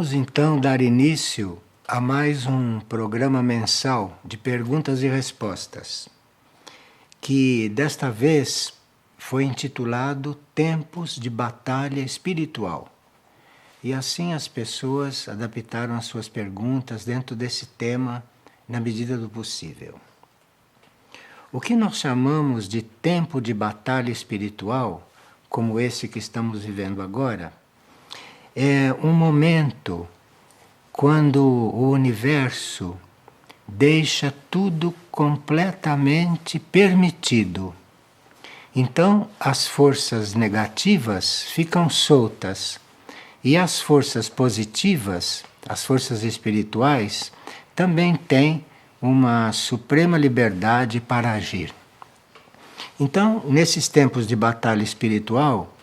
Vamos então dar início a mais um programa mensal de perguntas e respostas, que desta vez foi intitulado Tempos de Batalha Espiritual. E assim as pessoas adaptaram as suas perguntas dentro desse tema na medida do possível. O que nós chamamos de tempo de batalha espiritual, como esse que estamos vivendo agora, é um momento quando o universo deixa tudo completamente permitido. Então, as forças negativas ficam soltas e as forças positivas, as forças espirituais, também têm uma suprema liberdade para agir. Então, nesses tempos de batalha espiritual,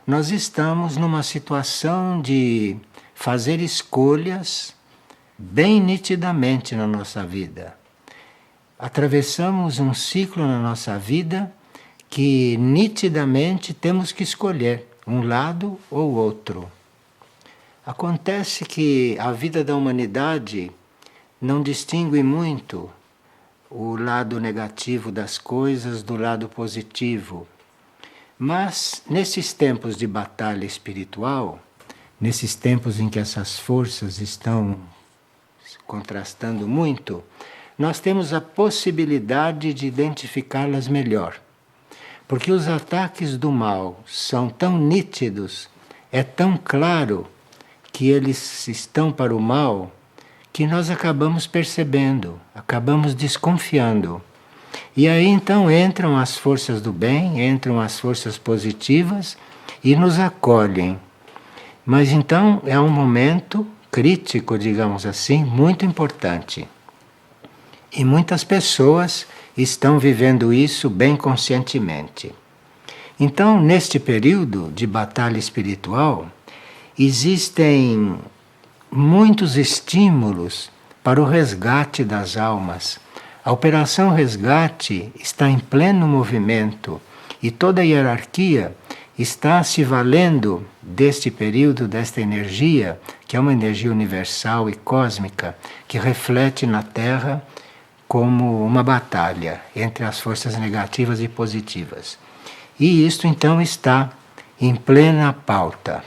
nós estamos numa situação de fazer escolhas bem nitidamente na nossa vida. Atravessamos um ciclo na nossa vida que nitidamente temos que escolher um lado ou outro. Acontece que a vida da humanidade não distingue muito o lado negativo das coisas do lado positivo. Mas nesses tempos de batalha espiritual, nesses tempos em que essas forças estão contrastando muito, nós temos a possibilidade de identificá-las melhor. Porque os ataques do mal são tão nítidos, é tão claro que eles estão para o mal, que nós acabamos percebendo, acabamos desconfiando. E aí então entram as forças do bem, entram as forças positivas e nos acolhem. Mas então é um momento crítico, digamos assim, muito importante. E muitas pessoas estão vivendo isso bem conscientemente. Então, neste período de batalha espiritual, existem muitos estímulos para o resgate das almas. A Operação Resgate está em pleno movimento e toda a hierarquia está se valendo deste período, desta energia, que é uma energia universal e cósmica, que reflete na Terra como uma batalha entre as forças negativas e positivas. E isto então está em plena pauta.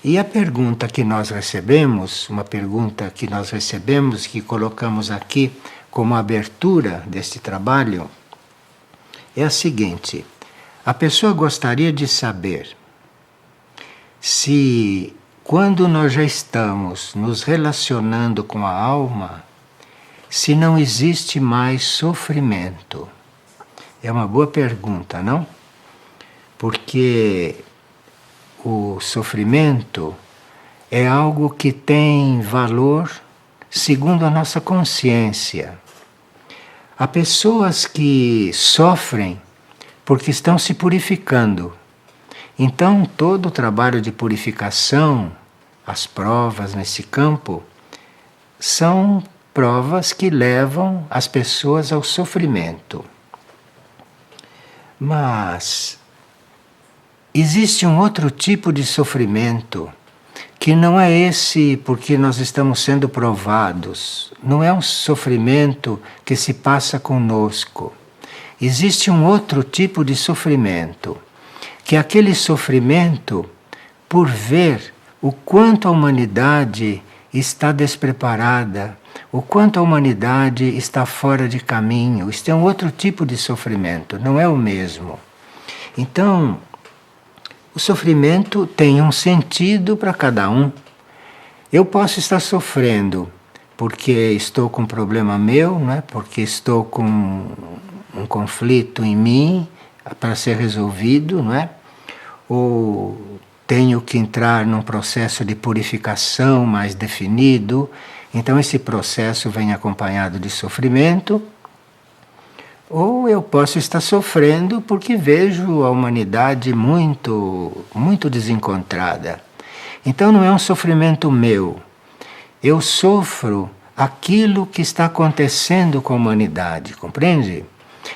E a pergunta que nós recebemos, uma pergunta que nós recebemos, que colocamos aqui como abertura deste trabalho, é a seguinte: a pessoa gostaria de saber se, quando nós já estamos nos relacionando com a alma, se não existe mais sofrimento. É uma boa pergunta, não? Porque o sofrimento é algo que tem valor segundo a nossa consciência. Há pessoas que sofrem porque estão se purificando. Então, todo o trabalho de purificação, as provas nesse campo, são provas que levam as pessoas ao sofrimento. Mas existe um outro tipo de sofrimento que não é esse porque nós estamos sendo provados, não é um sofrimento que se passa conosco. Existe um outro tipo de sofrimento, que é aquele sofrimento por ver o quanto a humanidade está despreparada, o quanto a humanidade está fora de caminho. Isto é um outro tipo de sofrimento, não é o mesmo. Então, o sofrimento tem um sentido para cada um. Eu posso estar sofrendo porque estou com um problema meu, né? Porque estou com um conflito em mim para ser resolvido, não é? Ou tenho que entrar num processo de purificação mais definido. Então esse processo vem acompanhado de sofrimento. Ou eu posso estar sofrendo porque vejo a humanidade muito desencontrada. Então não é um sofrimento meu. Eu sofro aquilo que está acontecendo com a humanidade, compreende?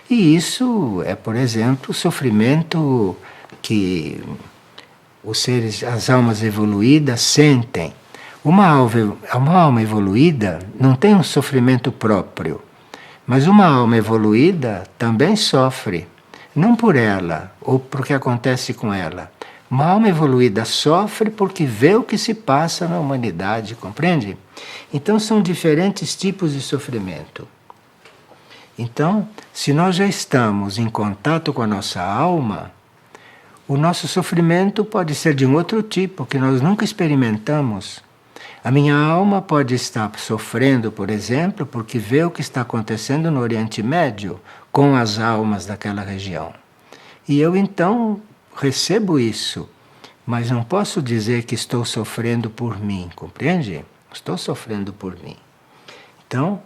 E isso é, por exemplo, o sofrimento que os seres, as almas evoluídas sentem. Uma alma evoluída não tem um sofrimento próprio, mas uma alma evoluída também sofre, não por ela ou por que acontece com ela. Uma alma evoluída sofre porque vê o que se passa na humanidade, compreende? Então são diferentes tipos de sofrimento. Então, se nós já estamos em contato com a nossa alma, o nosso sofrimento pode ser de um outro tipo que nós nunca experimentamos. A minha alma pode estar sofrendo, por exemplo, porque vê o que está acontecendo no Oriente Médio com as almas daquela região. E eu então recebo isso, mas não posso dizer que estou sofrendo por mim, compreende? Estou sofrendo por mim. Então,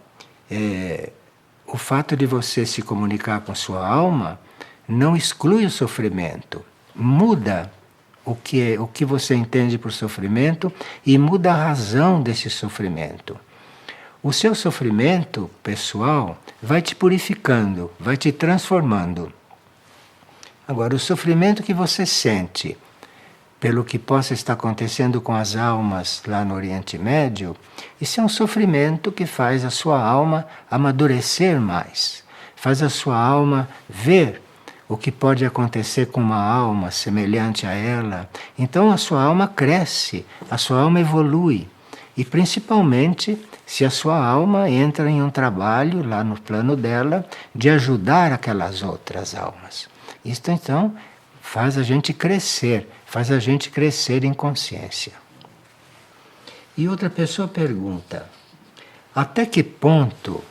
o fato de você se comunicar com sua alma não exclui o sofrimento, muda o que você entende por sofrimento e muda a razão desse sofrimento. O seu sofrimento pessoal vai te purificando, vai te transformando. Agora, o sofrimento que você sente pelo que possa estar acontecendo com as almas lá no Oriente Médio, isso é um sofrimento que faz a sua alma amadurecer mais, faz a sua alma ver o que pode acontecer com uma alma semelhante a ela. Então a sua alma cresce, a sua alma evolui. E principalmente se a sua alma entra em um trabalho lá no plano dela de ajudar aquelas outras almas. Isto então faz a gente crescer em consciência. E outra pessoa pergunta: até que ponto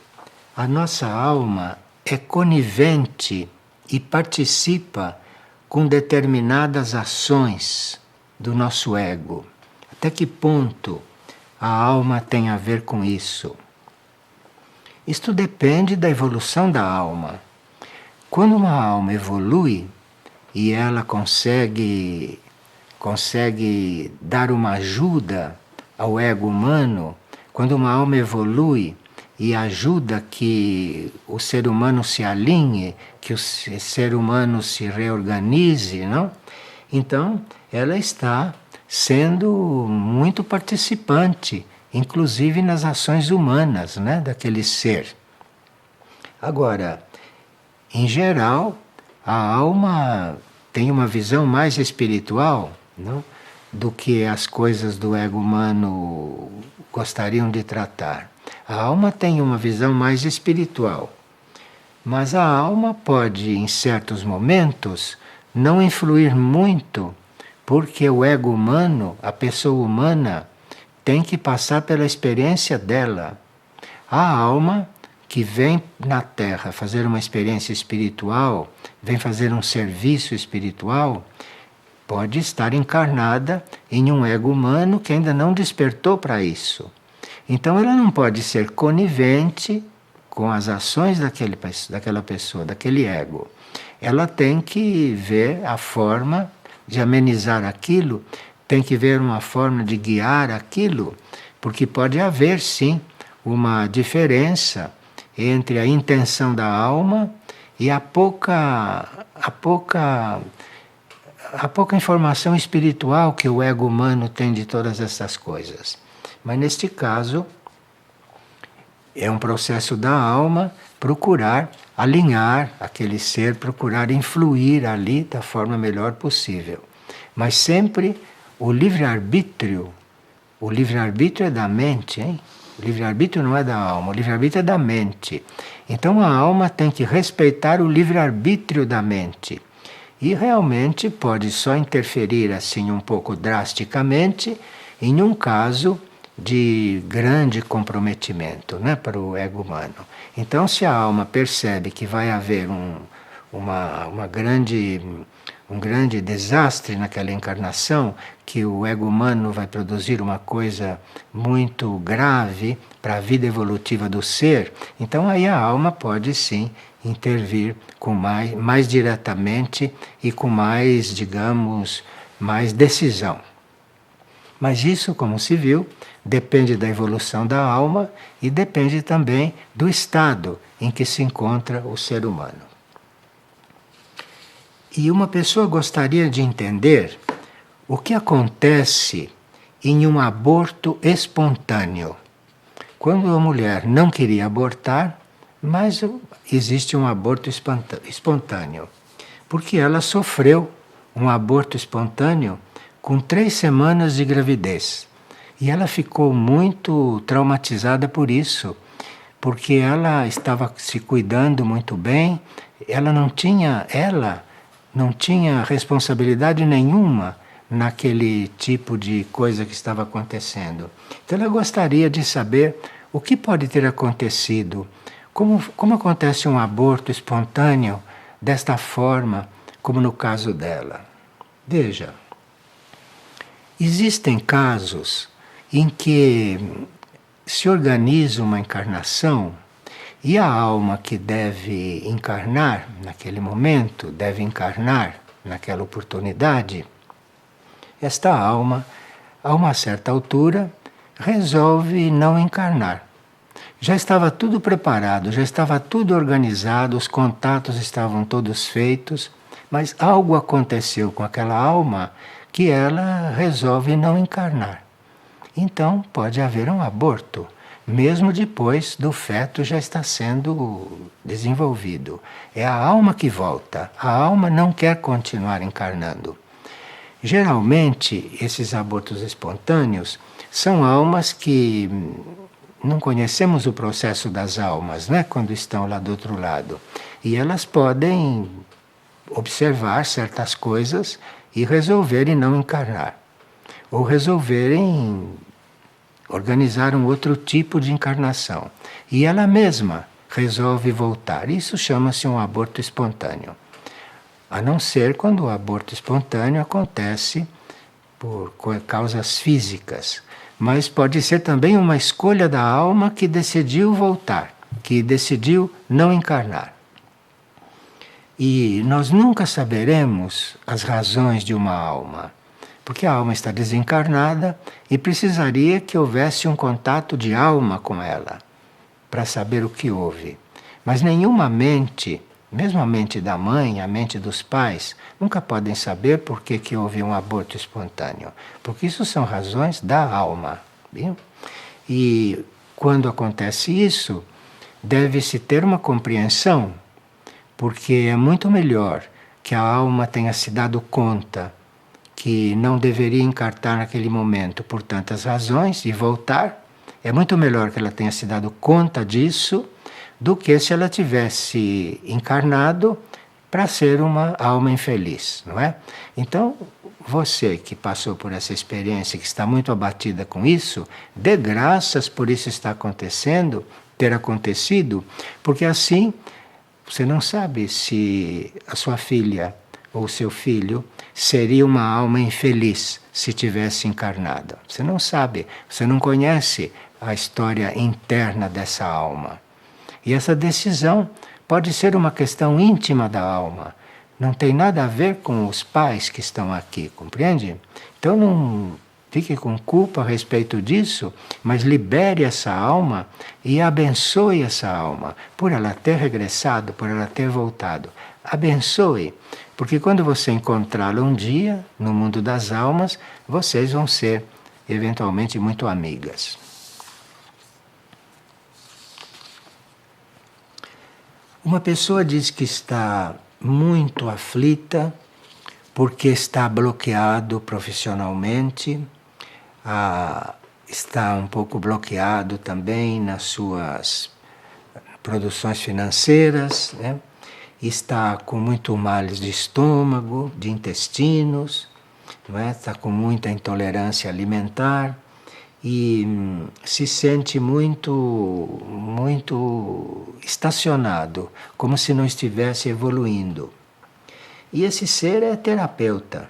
a nossa alma é conivente e participa com determinadas ações do nosso ego? Até que ponto a alma tem a ver com isso? Isto depende da evolução da alma. Quando uma alma evolui e ela consegue dar uma ajuda ao ego humano, quando uma alma evolui e ajuda que o ser humano se alinhe, que o ser humano se reorganize, não? Então, ela está sendo muito participante, inclusive nas ações humanas, né, daquele ser. Agora, em geral, a alma tem uma visão mais espiritual, não, do que as coisas do ego humano gostariam de tratar. A alma tem uma visão mais espiritual, mas a alma pode, em certos momentos, não influir muito, porque o ego humano, a pessoa humana, tem que passar pela experiência dela. A alma que vem na Terra fazer uma experiência espiritual, vem fazer um serviço espiritual, pode estar encarnada em um ego humano que ainda não despertou para isso. Então ela não pode ser conivente com as ações daquela pessoa, daquele ego. Ela tem que ver a forma de amenizar aquilo, tem que ver uma forma de guiar aquilo, porque pode haver sim uma diferença entre a intenção da alma e a pouca informação espiritual que o ego humano tem de todas essas coisas. Mas neste caso, é um processo da alma procurar alinhar aquele ser, procurar influir ali da forma melhor possível. Mas sempre o livre-arbítrio é da mente, hein? O livre-arbítrio não é da alma, o livre-arbítrio é da mente. Então a alma tem que respeitar o livre-arbítrio da mente. E realmente pode só interferir assim um pouco drasticamente em um caso de grande comprometimento, né, para o ego humano. Então, se a alma percebe que vai haver um grande desastre naquela encarnação, que o ego humano vai produzir uma coisa muito grave para a vida evolutiva do ser, então aí a alma pode sim intervir com mais diretamente e com mais, digamos, mais decisão. Mas isso, como se viu, depende da evolução da alma e depende também do estado em que se encontra o ser humano. E uma pessoa gostaria de entender o que acontece em um aborto espontâneo. Quando a mulher não queria abortar, mas existe um aborto espontâneo, porque ela sofreu um aborto espontâneo com 3 semanas de gravidez. E ela ficou muito traumatizada por isso, porque ela estava se cuidando muito bem, ela não tinha responsabilidade nenhuma naquele tipo de coisa que estava acontecendo. Então ela gostaria de saber o que pode ter acontecido, como acontece um aborto espontâneo desta forma, como no caso dela. Veja, existem casos em que se organiza uma encarnação e a alma que deve encarnar naquele momento, deve encarnar naquela oportunidade, esta alma, a uma certa altura, resolve não encarnar. Já estava tudo preparado, já estava tudo organizado, os contatos estavam todos feitos, mas algo aconteceu com aquela alma que ela resolve não encarnar. Então pode haver um aborto, mesmo depois do feto já estar sendo desenvolvido. É a alma que volta, a alma não quer continuar encarnando. Geralmente, esses abortos espontâneos são almas que não conhecemos o processo das almas, né, quando estão lá do outro lado. E elas podem observar certas coisas e resolverem não encarnar. Ou resolverem organizar um outro tipo de encarnação. E ela mesma resolve voltar. Isso chama-se um aborto espontâneo. A não ser quando o aborto espontâneo acontece por causas físicas. Mas pode ser também uma escolha da alma que decidiu voltar, que decidiu não encarnar. E nós nunca saberemos as razões de uma alma, porque a alma está desencarnada e precisaria que houvesse um contato de alma com ela, para saber o que houve. Mas nenhuma mente, mesmo a mente da mãe, a mente dos pais, nunca podem saber por que houve um aborto espontâneo, porque isso são razões da alma. Viu? E quando acontece isso, deve-se ter uma compreensão, porque é muito melhor que a alma tenha se dado conta que não deveria encarnar naquele momento por tantas razões e voltar. É muito melhor que ela tenha se dado conta disso do que se ela tivesse encarnado para ser uma alma infeliz, não é? Então, você que passou por essa experiência, que está muito abatida com isso, dê graças por isso estar acontecendo, ter acontecido, porque assim você não sabe se a sua filha ou o seu filho seria uma alma infeliz se tivesse encarnado. Você não sabe, você não conhece a história interna dessa alma. E essa decisão pode ser uma questão íntima da alma. Não tem nada a ver com os pais que estão aqui, compreende? Então não fique com culpa a respeito disso, mas libere essa alma e abençoe essa alma por ela ter regressado, por ela ter voltado. Abençoe, porque quando você encontrá-la um dia no mundo das almas, vocês vão ser eventualmente muito amigas. Uma pessoa diz que está muito aflita porque está bloqueado profissionalmente, está um pouco bloqueado também nas suas produções financeiras, né? Está com muito males de estômago, de intestinos, não é? Está com muita intolerância alimentar e se sente muito estacionado, como se não estivesse evoluindo. E esse ser é terapeuta.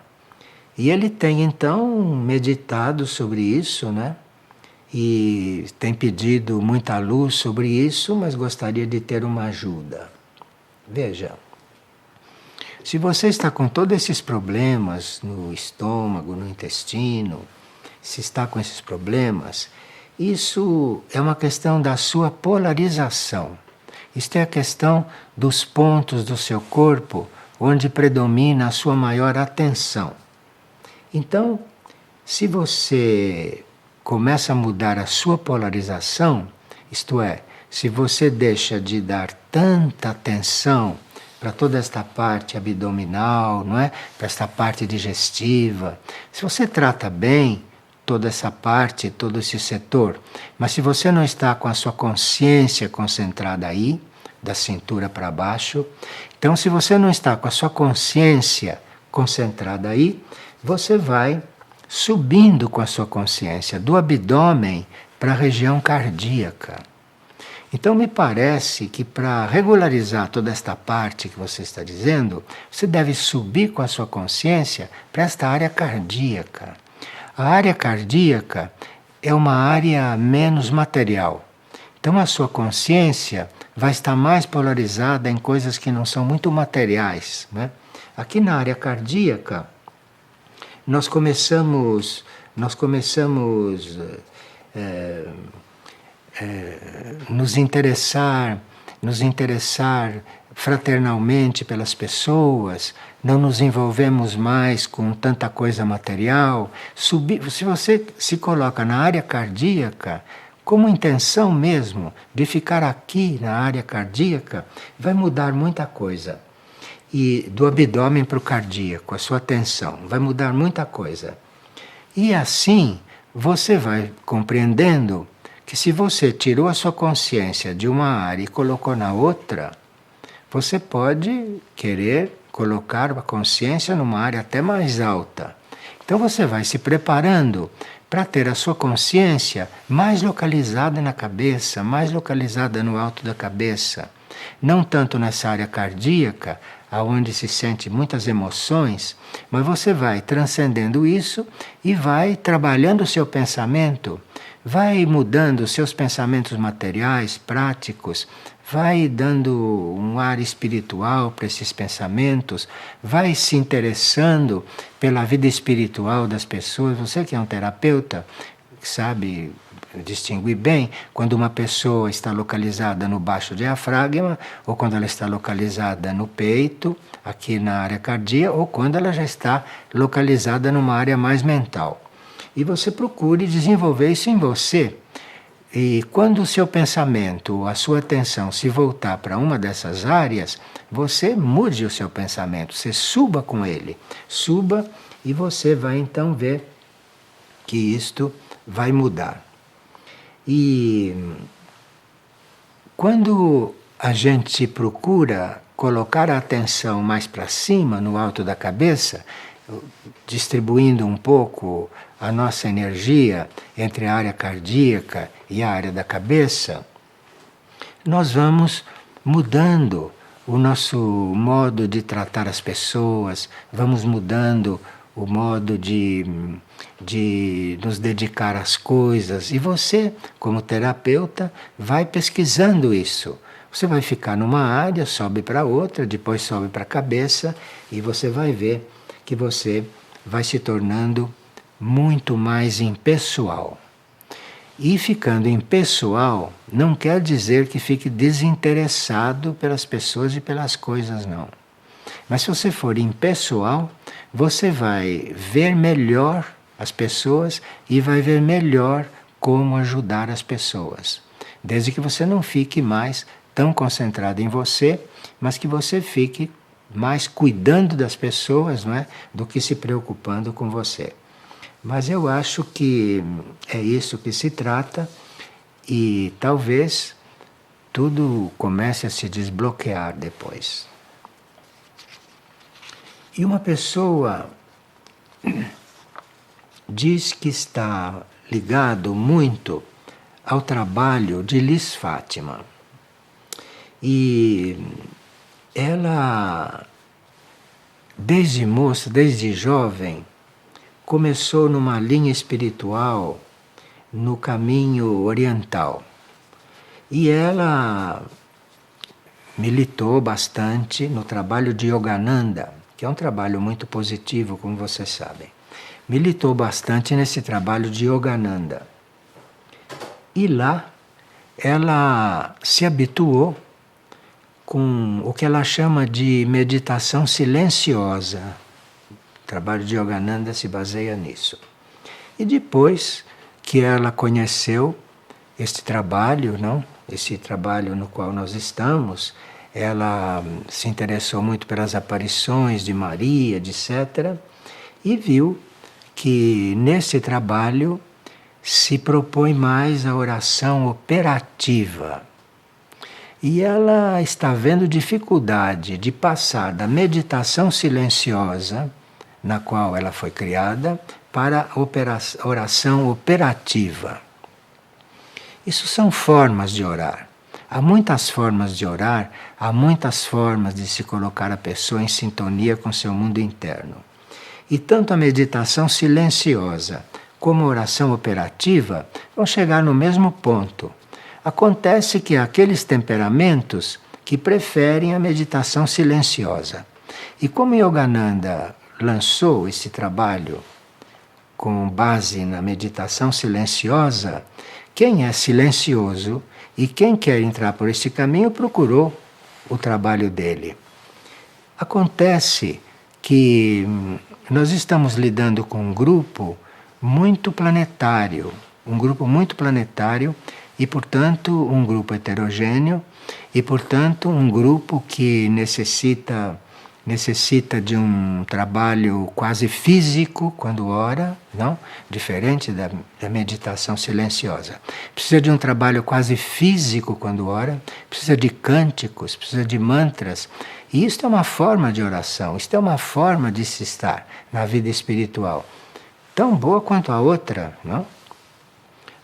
E ele tem então meditado sobre isso, né? E tem pedido muita luz sobre isso, mas gostaria de ter uma ajuda. Veja, se você está com todos esses problemas no estômago, no intestino, se está com esses problemas, isso é uma questão da sua polarização. Isto é a questão dos pontos do seu corpo onde predomina a sua maior atenção. Então, Se você começa a mudar a sua polarização, isto é, se você deixa de dar tanta atenção para toda esta parte abdominal, não é? Para esta parte digestiva, se você trata bem toda essa parte, todo esse setor, mas se você não está com a sua consciência concentrada aí, da cintura para baixo, então se você não está com a sua consciência concentrada aí, você vai subindo com a sua consciência do abdômen para a região cardíaca. Então me parece que para regularizar toda esta parte que você está dizendo, você deve subir com a sua consciência para esta área cardíaca. A área cardíaca é uma área menos material. Então a sua consciência vai estar mais polarizada em coisas que não são muito materiais, né? Aqui na área cardíaca, nós começamos nos interessar fraternalmente pelas pessoas, não nos envolvemos mais com tanta coisa material. Se você se coloca na área cardíaca, como intenção mesmo de ficar aqui na área cardíaca, vai mudar muita coisa. E do abdômen para o cardíaco, a sua atenção, vai mudar muita coisa. E assim, você vai compreendendo que se você tirou a sua consciência de uma área e colocou na outra, você pode querer colocar a consciência numa área até mais alta. Então você vai se preparando para ter a sua consciência mais localizada na cabeça, mais localizada no alto da cabeça. Não tanto nessa área cardíaca, aonde se sente muitas emoções, mas você vai transcendendo isso e vai trabalhando o seu pensamento, vai mudando os seus pensamentos materiais, práticos, vai dando um ar espiritual para esses pensamentos, vai se interessando pela vida espiritual das pessoas. Você que é um terapeuta, sabe distinguir bem quando uma pessoa está localizada no baixo diafragma, ou quando ela está localizada no peito, aqui na área cardíaca, ou quando ela já está localizada numa área mais mental. E você procure desenvolver isso em você. E quando o seu pensamento, a sua atenção se voltar para uma dessas áreas, você mude o seu pensamento, você suba com ele. Suba e você vai então ver que isto vai mudar. E quando a gente procura colocar a atenção mais para cima, no alto da cabeça, distribuindo um pouco a nossa energia entre a área cardíaca e a área da cabeça, nós vamos mudando o nosso modo de tratar as pessoas, vamos mudando o modo de nos dedicar às coisas. E você, como terapeuta, vai pesquisando isso. Você vai ficar numa área, sobe para outra, depois sobe para a cabeça e você vai ver que você vai se tornando muito mais impessoal. E ficando impessoal não quer dizer que fique desinteressado pelas pessoas e pelas coisas, não. Mas se você for impessoal, você vai ver melhor as pessoas e vai ver melhor como ajudar as pessoas. Desde que você não fique mais tão concentrado em você, mas que você fique mais cuidando das pessoas, não é? Do que se preocupando com você. Mas eu acho que é isso que se trata e talvez tudo comece a se desbloquear depois. E uma pessoa diz que está ligado muito ao trabalho de Liz Fátima. E ela, desde moça, desde jovem, começou numa linha espiritual no caminho oriental. E ela militou bastante no trabalho de Yogananda, que é um trabalho muito positivo, como vocês sabem. Militou bastante nesse trabalho de Yogananda. E lá ela se habituou com o que ela chama de meditação silenciosa. O trabalho de Yogananda se baseia nisso. E depois que ela conheceu este trabalho, não? Esse trabalho no qual nós estamos, ela se interessou muito pelas aparições de Maria, etc., e viu que nesse trabalho se propõe mais a oração operativa. E ela está vendo dificuldade de passar da meditação silenciosa, na qual ela foi criada, para a oração operativa. Isso são formas de orar. Há muitas formas de orar, há muitas formas de se colocar a pessoa em sintonia com seu mundo interno. E tanto a meditação silenciosa como a oração operativa vão chegar no mesmo ponto. Acontece que há aqueles temperamentos que preferem a meditação silenciosa. E como Yogananda lançou esse trabalho com base na meditação silenciosa, quem é silencioso e quem quer entrar por esse caminho procurou o trabalho dele. Acontece que nós estamos lidando com um grupo muito planetário, e, portanto, um grupo heterogêneo e, portanto, um grupo que necessita de um trabalho quase físico quando ora, não? Diferente da meditação silenciosa. Precisa de um trabalho quase físico quando ora, precisa de cânticos, precisa de mantras. E isto é uma forma de oração, isto é uma forma de se estar na vida espiritual, tão boa quanto a outra, não?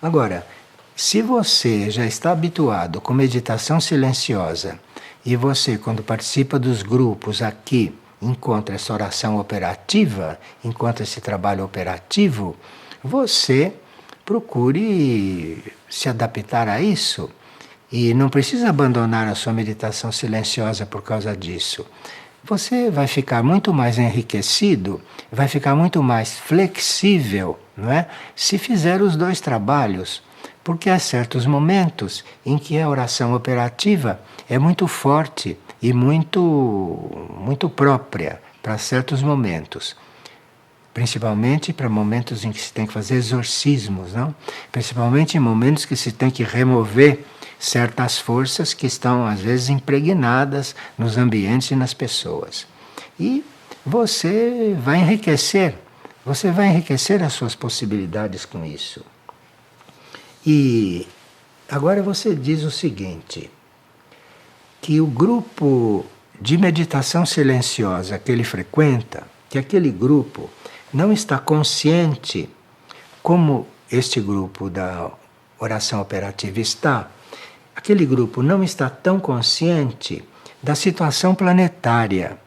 Agora, se você já está habituado com meditação silenciosa e você, quando participa dos grupos aqui, encontra essa oração operativa, encontra esse trabalho operativo, você procure se adaptar a isso e não precisa abandonar a sua meditação silenciosa por causa disso. Você vai ficar muito mais enriquecido, vai ficar muito mais flexível, não é? Se fizer os dois trabalhos. Porque há certos momentos em que a oração operativa é muito forte e muito própria para certos momentos. Principalmente para momentos em que se tem que fazer exorcismos, não? Principalmente em momentos que se tem que remover certas forças que estão às vezes impregnadas nos ambientes e nas pessoas. E você vai enriquecer as suas possibilidades com isso. E agora você diz o seguinte, que o grupo de meditação silenciosa que ele frequenta, que aquele grupo não está consciente como este grupo da oração operativa está, aquele grupo não está tão consciente da situação planetária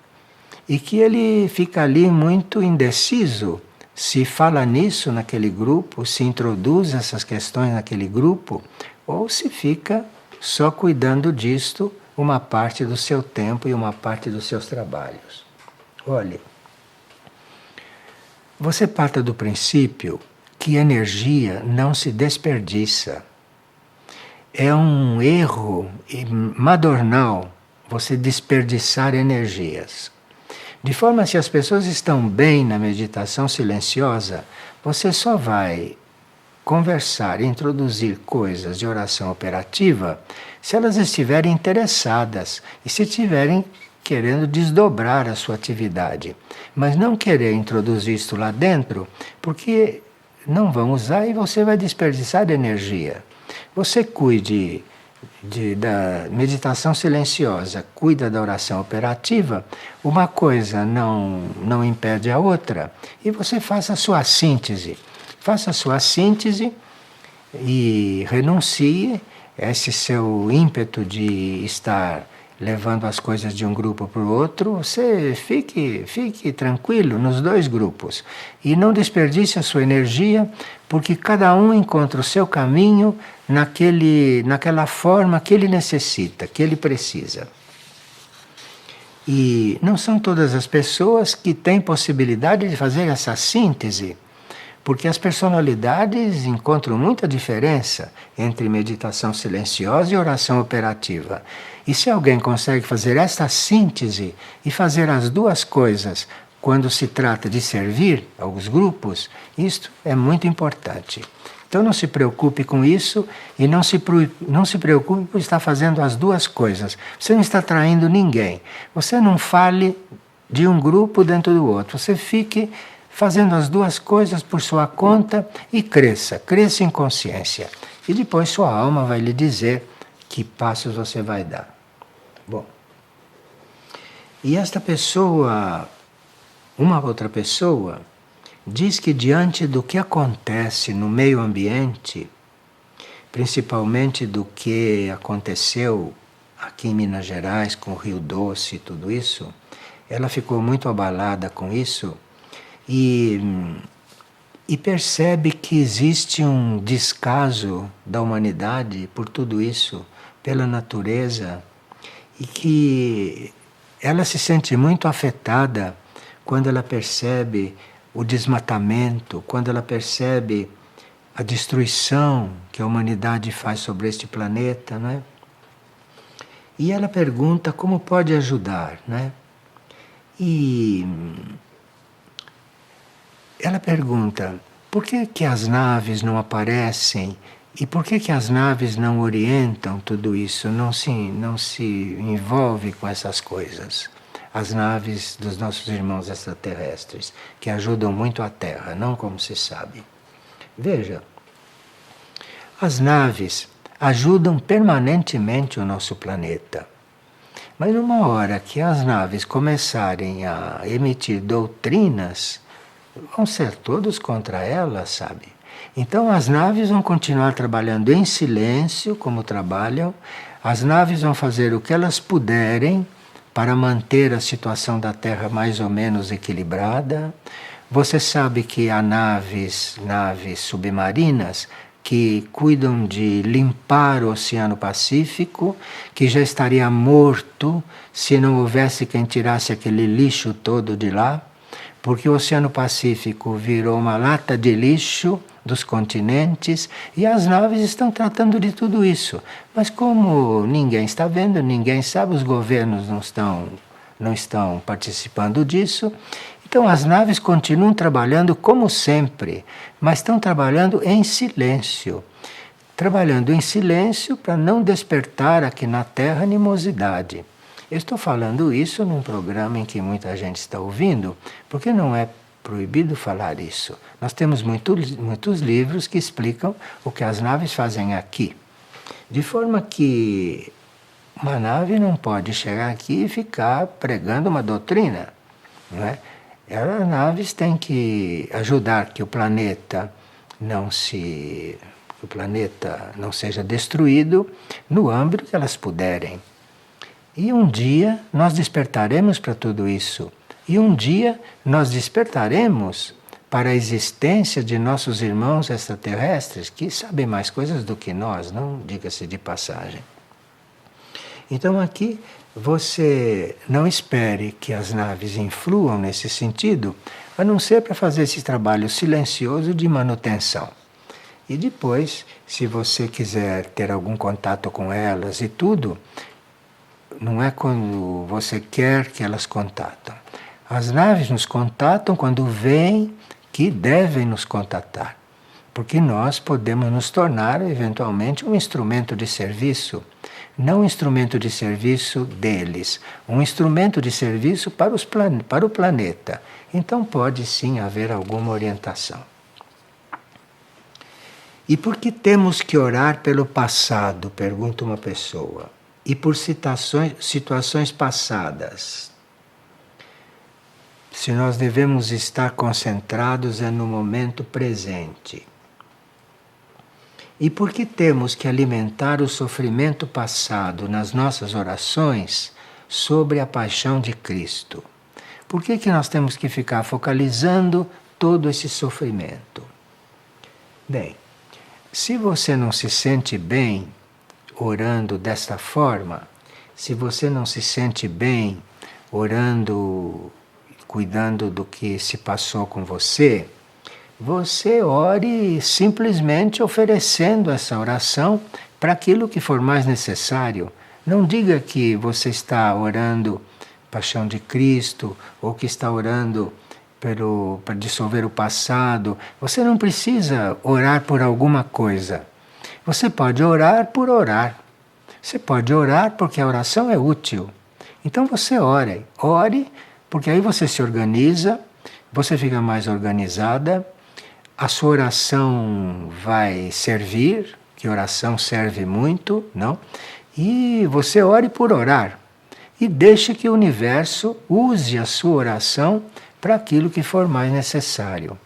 e que ele fica ali muito indeciso se fala nisso naquele grupo, se introduz essas questões naquele grupo, ou se fica só cuidando disto uma parte do seu tempo e uma parte dos seus trabalhos. Olhe, você parte do princípio que energia não se desperdiça. É um erro madornal você desperdiçar energias. De forma que se as pessoas estão bem na meditação silenciosa, você só vai conversar, introduzir coisas de oração operativa se elas estiverem interessadas e se estiverem querendo desdobrar a sua atividade. Mas não querer introduzir isto lá dentro, porque não vão usar e você vai desperdiçar energia. Você cuide da meditação silenciosa, cuida da oração operativa, uma coisa não impede a outra, e você faça a sua síntese. Faça a sua síntese e renuncie a esse seu ímpeto de estar levando as coisas de um grupo para o outro. Você fique tranquilo nos dois grupos e não desperdice a sua energia, porque cada um encontra o seu caminho naquela forma que ele necessita, que ele precisa. E não são todas as pessoas que têm possibilidade de fazer essa síntese, porque as personalidades encontram muita diferença entre meditação silenciosa e oração operativa. E se alguém consegue fazer essa síntese e fazer as duas coisas quando se trata de servir aos grupos, isto é muito importante. Então não se preocupe com isso e não se preocupe por estar fazendo as duas coisas. Você não está traindo ninguém. Você não fale de um grupo dentro do outro. Você fique fazendo as duas coisas por sua conta e cresça em consciência. E depois sua alma vai lhe dizer que passos você vai dar. Bom, e esta pessoa, uma outra pessoa, diz que diante do que acontece no meio ambiente, principalmente do que aconteceu aqui em Minas Gerais com o Rio Doce e tudo isso, ela ficou muito abalada com isso e percebe que existe um descaso da humanidade por tudo isso, pela natureza, e que ela se sente muito afetada quando ela percebe o desmatamento, quando ela percebe a destruição que a humanidade faz sobre este planeta, não é? E ela pergunta como pode ajudar, né? E ela pergunta por que as naves não aparecem e por que as naves não orientam tudo isso, não se envolve com essas coisas. As naves dos nossos irmãos extraterrestres, que ajudam muito a Terra, não como se sabe. Veja, as naves ajudam permanentemente o nosso planeta. Mas numa hora que as naves começarem a emitir doutrinas, vão ser todos contra elas, sabe? Então as naves vão continuar trabalhando em silêncio, como trabalham. As naves vão fazer o que elas puderem para manter a situação da Terra mais ou menos equilibrada. Você sabe que há naves submarinas que cuidam de limpar o Oceano Pacífico, que já estaria morto se não houvesse quem tirasse aquele lixo todo de lá, porque o Oceano Pacífico virou uma lata de lixo dos continentes e as naves estão tratando de tudo isso. Mas como ninguém está vendo, ninguém sabe, os governos não estão participando disso, então as naves continuam trabalhando como sempre, mas estão trabalhando em silêncio. Trabalhando em silêncio para não despertar aqui na Terra animosidade. Eu estou falando isso num programa em que muita gente está ouvindo, porque não é proibido falar isso. Nós temos muitos livros que explicam o que as naves fazem aqui. De forma que uma nave não pode chegar aqui e ficar pregando uma doutrina, não é? As naves têm que ajudar que o planeta não seja destruído no âmbito que elas puderem. E um dia nós despertaremos para tudo isso. E um dia nós despertaremos para a existência de nossos irmãos extraterrestres, que sabem mais coisas do que nós, não diga-se de passagem. Então aqui você não espere que as naves influam nesse sentido, a não ser para fazer esse trabalho silencioso de manutenção. E depois, se você quiser ter algum contato com elas e tudo, não é quando você quer que elas contatam. As naves nos contatam quando veem que devem nos contatar, porque nós podemos nos tornar eventualmente um instrumento de serviço, não um instrumento de serviço deles, um instrumento de serviço para o planeta. Então pode sim haver alguma orientação. E por que temos que orar pelo passado? Pergunta uma pessoa. E por situações passadas? Se nós devemos estar concentrados é no momento presente. E por que temos que alimentar o sofrimento passado nas nossas orações sobre a paixão de Cristo? Por que nós temos que ficar focalizando todo esse sofrimento? Bem, se você não se sente bem orando desta forma, se você não se sente bem orando, cuidando do que se passou com você, você ore simplesmente oferecendo essa oração para aquilo que for mais necessário. Não diga que você está orando paixão de Cristo, ou que está orando para dissolver o passado. Você não precisa orar por alguma coisa. Você pode orar por orar. Você pode orar porque a oração é útil. Então você ore, porque aí você se organiza, você fica mais organizada, a sua oração vai servir, que oração serve muito, não? E você ore por orar. E deixe que o universo use a sua oração para aquilo que for mais necessário.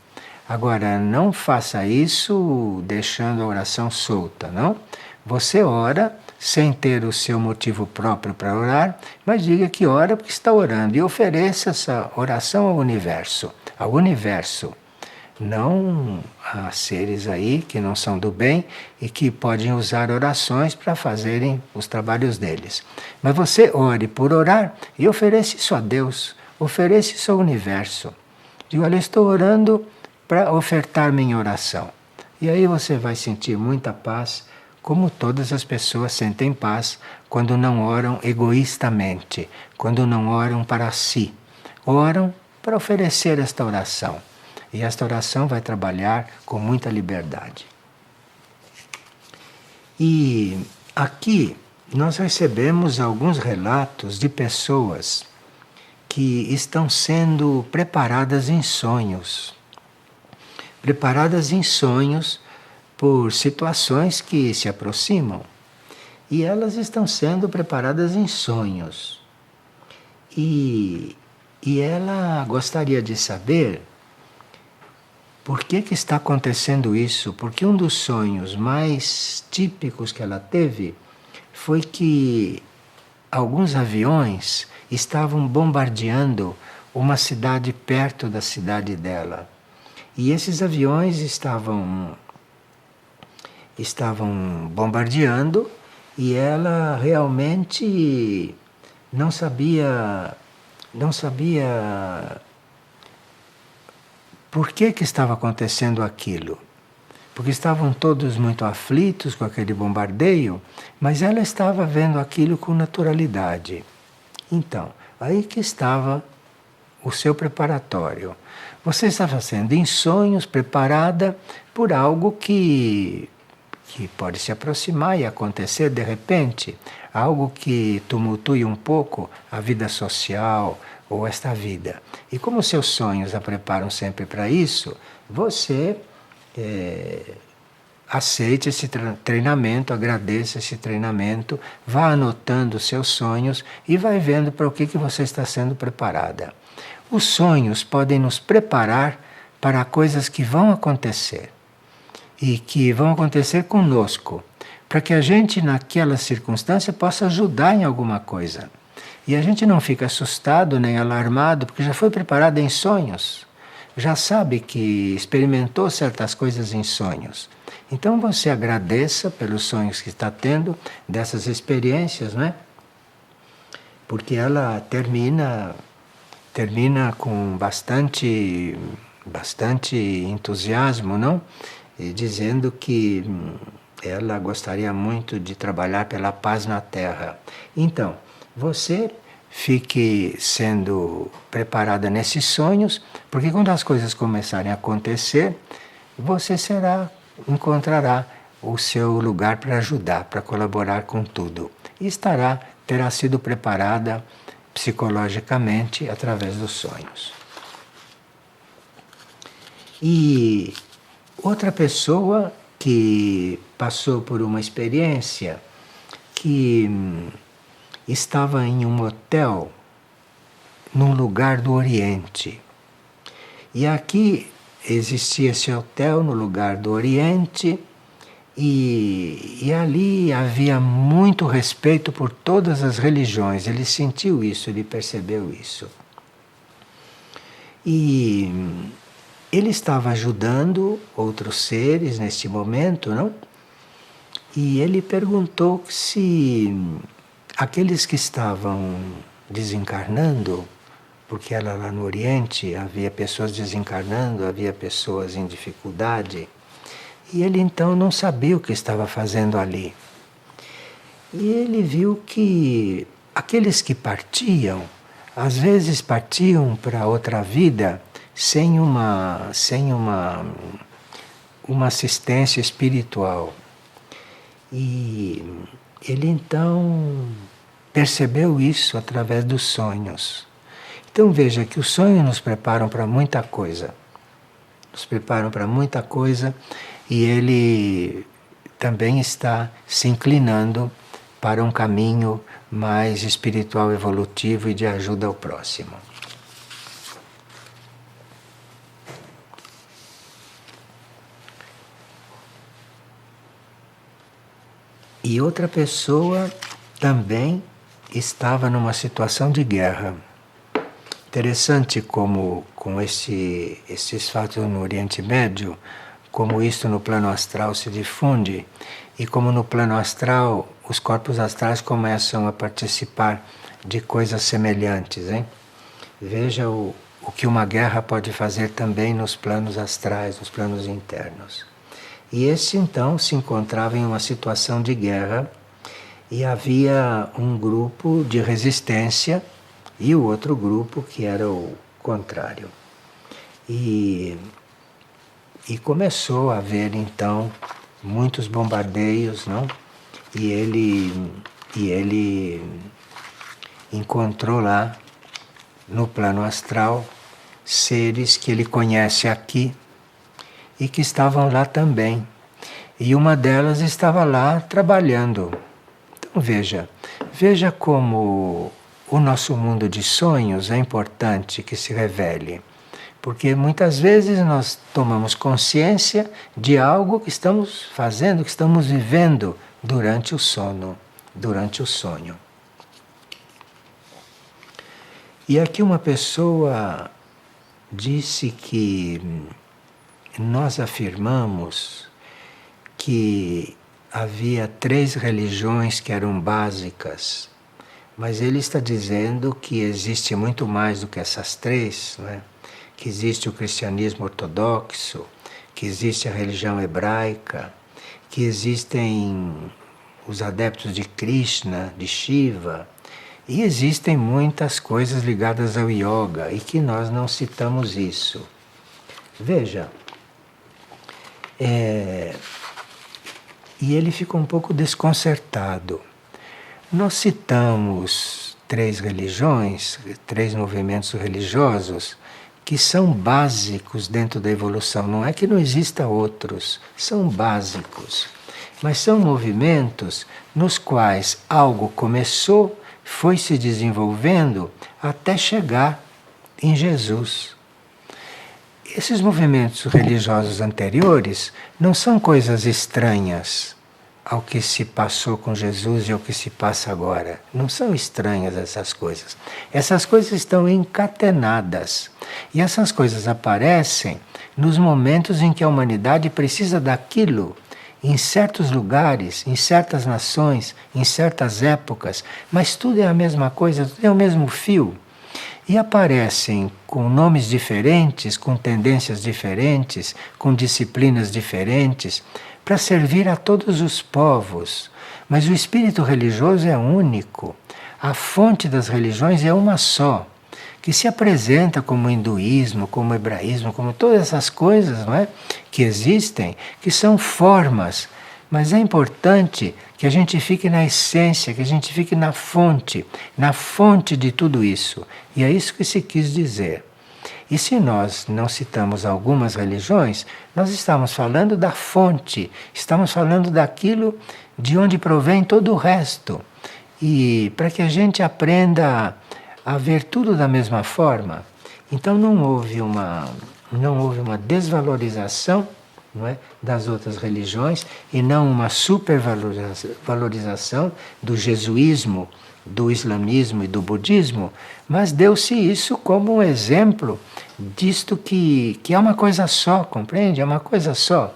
Agora, não faça isso deixando a oração solta, não? Você ora sem ter o seu motivo próprio para orar, mas diga que ora porque está orando e ofereça essa oração ao universo. Ao universo. Não a seres aí que não são do bem e que podem usar orações para fazerem os trabalhos deles. Mas você ore por orar e ofereça isso a Deus, ofereça isso ao universo. Diga, olha, estou orando para ofertar minha oração. E aí você vai sentir muita paz, como todas as pessoas sentem paz quando não oram egoístamente, quando não oram para si. Oram para oferecer esta oração. E esta oração vai trabalhar com muita liberdade. E aqui nós recebemos alguns relatos de pessoas que estão sendo preparadas em sonhos. Preparadas em sonhos por situações que se aproximam. E elas estão sendo preparadas em sonhos. E ela gostaria de saber por que está acontecendo isso? Porque um dos sonhos mais típicos que ela teve foi que alguns aviões estavam bombardeando uma cidade perto da cidade dela. E esses aviões estavam bombardeando e ela realmente não sabia por que estava acontecendo aquilo? Porque estavam todos muito aflitos com aquele bombardeio, mas ela estava vendo aquilo com naturalidade. Então, aí que estava o seu preparatório. Você estava sendo em sonhos preparada por algo que pode se aproximar e acontecer de repente, algo que tumultue um pouco a vida social, ou esta vida. E como seus sonhos a preparam sempre para isso, você aceite esse treinamento, agradeça esse treinamento, vá anotando os seus sonhos e vai vendo para o que você está sendo preparada. Os sonhos podem nos preparar para coisas que vão acontecer e que vão acontecer conosco, para que a gente naquela circunstância possa ajudar em alguma coisa. E a gente não fica assustado nem alarmado, porque já foi preparado em sonhos. Já sabe que experimentou certas coisas em sonhos. Então você agradeça pelos sonhos que está tendo, dessas experiências, não é? Porque ela termina com bastante entusiasmo, não? E dizendo que ela gostaria muito de trabalhar pela paz na Terra. Então, você fique sendo preparada nesses sonhos, porque quando as coisas começarem a acontecer, você encontrará o seu lugar para ajudar, para colaborar com tudo. E terá sido preparada psicologicamente através dos sonhos. E outra pessoa que passou por uma experiência que estava em um hotel num lugar do Oriente. E aqui existia esse hotel no lugar do Oriente e ali havia muito respeito por todas as religiões. Ele sentiu isso, ele percebeu isso. E ele estava ajudando outros seres neste momento, não? E ele perguntou se aqueles que estavam desencarnando, porque lá no Oriente havia pessoas desencarnando, havia pessoas em dificuldade, e ele então não sabia o que estava fazendo ali. E ele viu que aqueles que partiam, às vezes partiam para outra vida sem uma assistência espiritual. E ele então percebeu isso através dos sonhos. Então veja que os sonhos nos preparam para muita coisa. Nos preparam para muita coisa e ele também está se inclinando para um caminho mais espiritual, evolutivo e de ajuda ao próximo. E outra pessoa também estava numa situação de guerra. Interessante como com esses fatos no Oriente Médio, como isto no plano astral se difunde e como no plano astral os corpos astrais começam a participar de coisas semelhantes, hein? Veja o que uma guerra pode fazer também nos planos astrais, nos planos internos. E esse então se encontrava em uma situação de guerra e havia um grupo de resistência e o outro grupo que era o contrário. E começou a haver então muitos bombardeios, não? E ele encontrou lá no plano astral seres que ele conhece aqui e que estavam lá também. E uma delas estava lá trabalhando. Então veja como o nosso mundo de sonhos é importante que se revele. Porque muitas vezes nós tomamos consciência de algo que estamos fazendo, que estamos vivendo durante o sono, durante o sonho. E aqui uma pessoa disse que nós afirmamos que havia 3 religiões que eram básicas, mas ele está dizendo que existe muito mais do que essas 3, não é? Que existe o cristianismo ortodoxo, que existe a religião hebraica, que existem os adeptos de Krishna, de Shiva, e existem muitas coisas ligadas ao yoga e que nós não citamos isso. Veja, e ele ficou um pouco desconcertado. Nós citamos 3 religiões, 3 movimentos religiosos, que são básicos dentro da evolução. Não é que não exista outros, são básicos. Mas são movimentos nos quais algo começou, foi se desenvolvendo até chegar em Jesus. Esses movimentos religiosos anteriores não são coisas estranhas ao que se passou com Jesus e ao que se passa agora. Não são estranhas essas coisas. Essas coisas estão encatenadas. E essas coisas aparecem nos momentos em que a humanidade precisa daquilo, em certos lugares, em certas nações, em certas épocas, mas tudo é a mesma coisa, tudo é o mesmo fio. E aparecem com nomes diferentes, com tendências diferentes, com disciplinas diferentes, para servir a todos os povos. Mas o espírito religioso é único. A fonte das religiões é uma só, que se apresenta como hinduísmo, como hebraísmo, como todas essas coisas, não é? Que existem, que são formas. Mas é importante que a gente fique na essência, que a gente fique na fonte de tudo isso. E é isso que se quis dizer. E se nós não citamos algumas religiões, nós estamos falando da fonte, estamos falando daquilo de onde provém todo o resto. E para que a gente aprenda a ver tudo da mesma forma, então não houve uma desvalorização, não é, das outras religiões e não uma supervalorização do jesuísmo, do islamismo e do budismo, mas deu-se isso como um exemplo disto que é uma coisa só, compreende? É uma coisa só.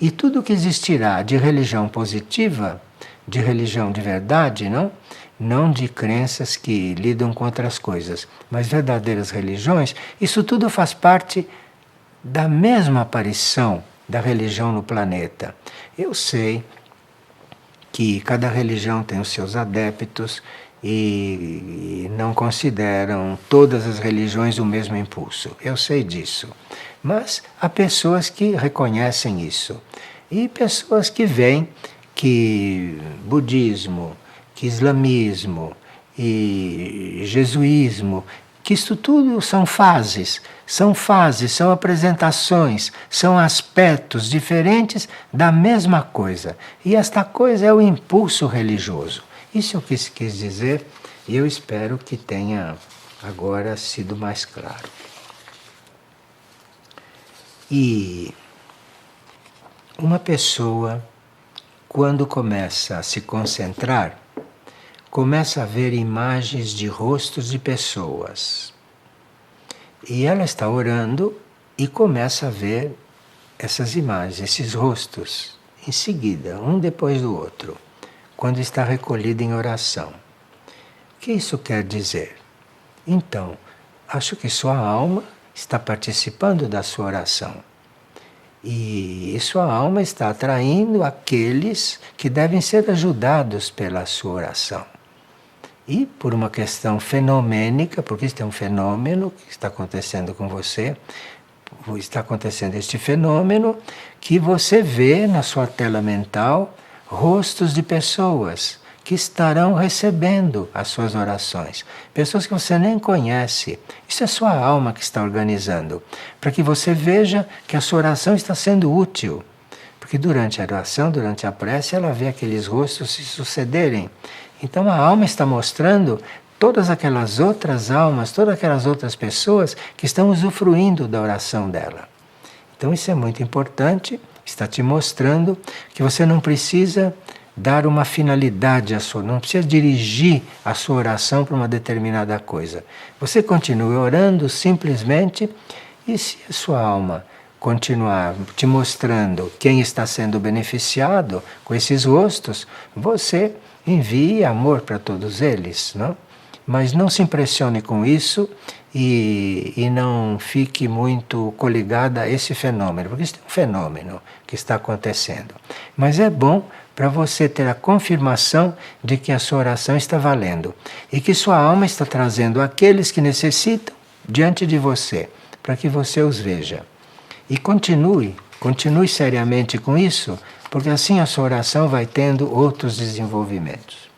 E tudo que existirá de religião positiva, de religião de verdade, não de crenças que lidam com outras coisas, mas verdadeiras religiões, isso tudo faz parte da mesma aparição da religião no planeta. Eu sei que cada religião tem os seus adeptos e não consideram todas as religiões o mesmo impulso. Eu sei disso. Mas há pessoas que reconhecem isso. E pessoas que veem que budismo, que islamismo e jesuísmo, que isso tudo são fases, são apresentações, são aspectos diferentes da mesma coisa. E esta coisa é o impulso religioso. Isso é o que se quis dizer e eu espero que tenha agora sido mais claro. E uma pessoa, quando começa a se concentrar, começa a ver imagens de rostos de pessoas. E ela está orando e começa a ver essas imagens, esses rostos, em seguida, um depois do outro, quando está recolhida em oração. O que isso quer dizer? Então, acho que sua alma está participando da sua oração. E sua alma está atraindo aqueles que devem ser ajudados pela sua oração. E por uma questão fenomênica, porque isso é um fenômeno que está acontecendo com você, está acontecendo este fenômeno que você vê na sua tela mental rostos de pessoas que estarão recebendo as suas orações. Pessoas que você nem conhece. Isso é sua alma que está organizando. Para que você veja que a sua oração está sendo útil. Porque durante a oração, durante a prece, ela vê aqueles rostos se sucederem. Então a alma está mostrando todas aquelas outras almas, todas aquelas outras pessoas que estão usufruindo da oração dela. Então isso é muito importante. Está te mostrando que você não precisa dar uma finalidade à sua, não precisa dirigir a sua oração para uma determinada coisa. Você continua orando simplesmente e se a sua alma continuar te mostrando quem está sendo beneficiado com esses rostos, você envie amor para todos eles, não? Mas não se impressione com isso e não fique muito coligada a esse fenômeno, porque isso é um fenômeno que está acontecendo. Mas é bom para você ter a confirmação de que a sua oração está valendo e que sua alma está trazendo aqueles que necessitam diante de você, para que você os veja. E continue seriamente com isso, porque assim a sua oração vai tendo outros desenvolvimentos.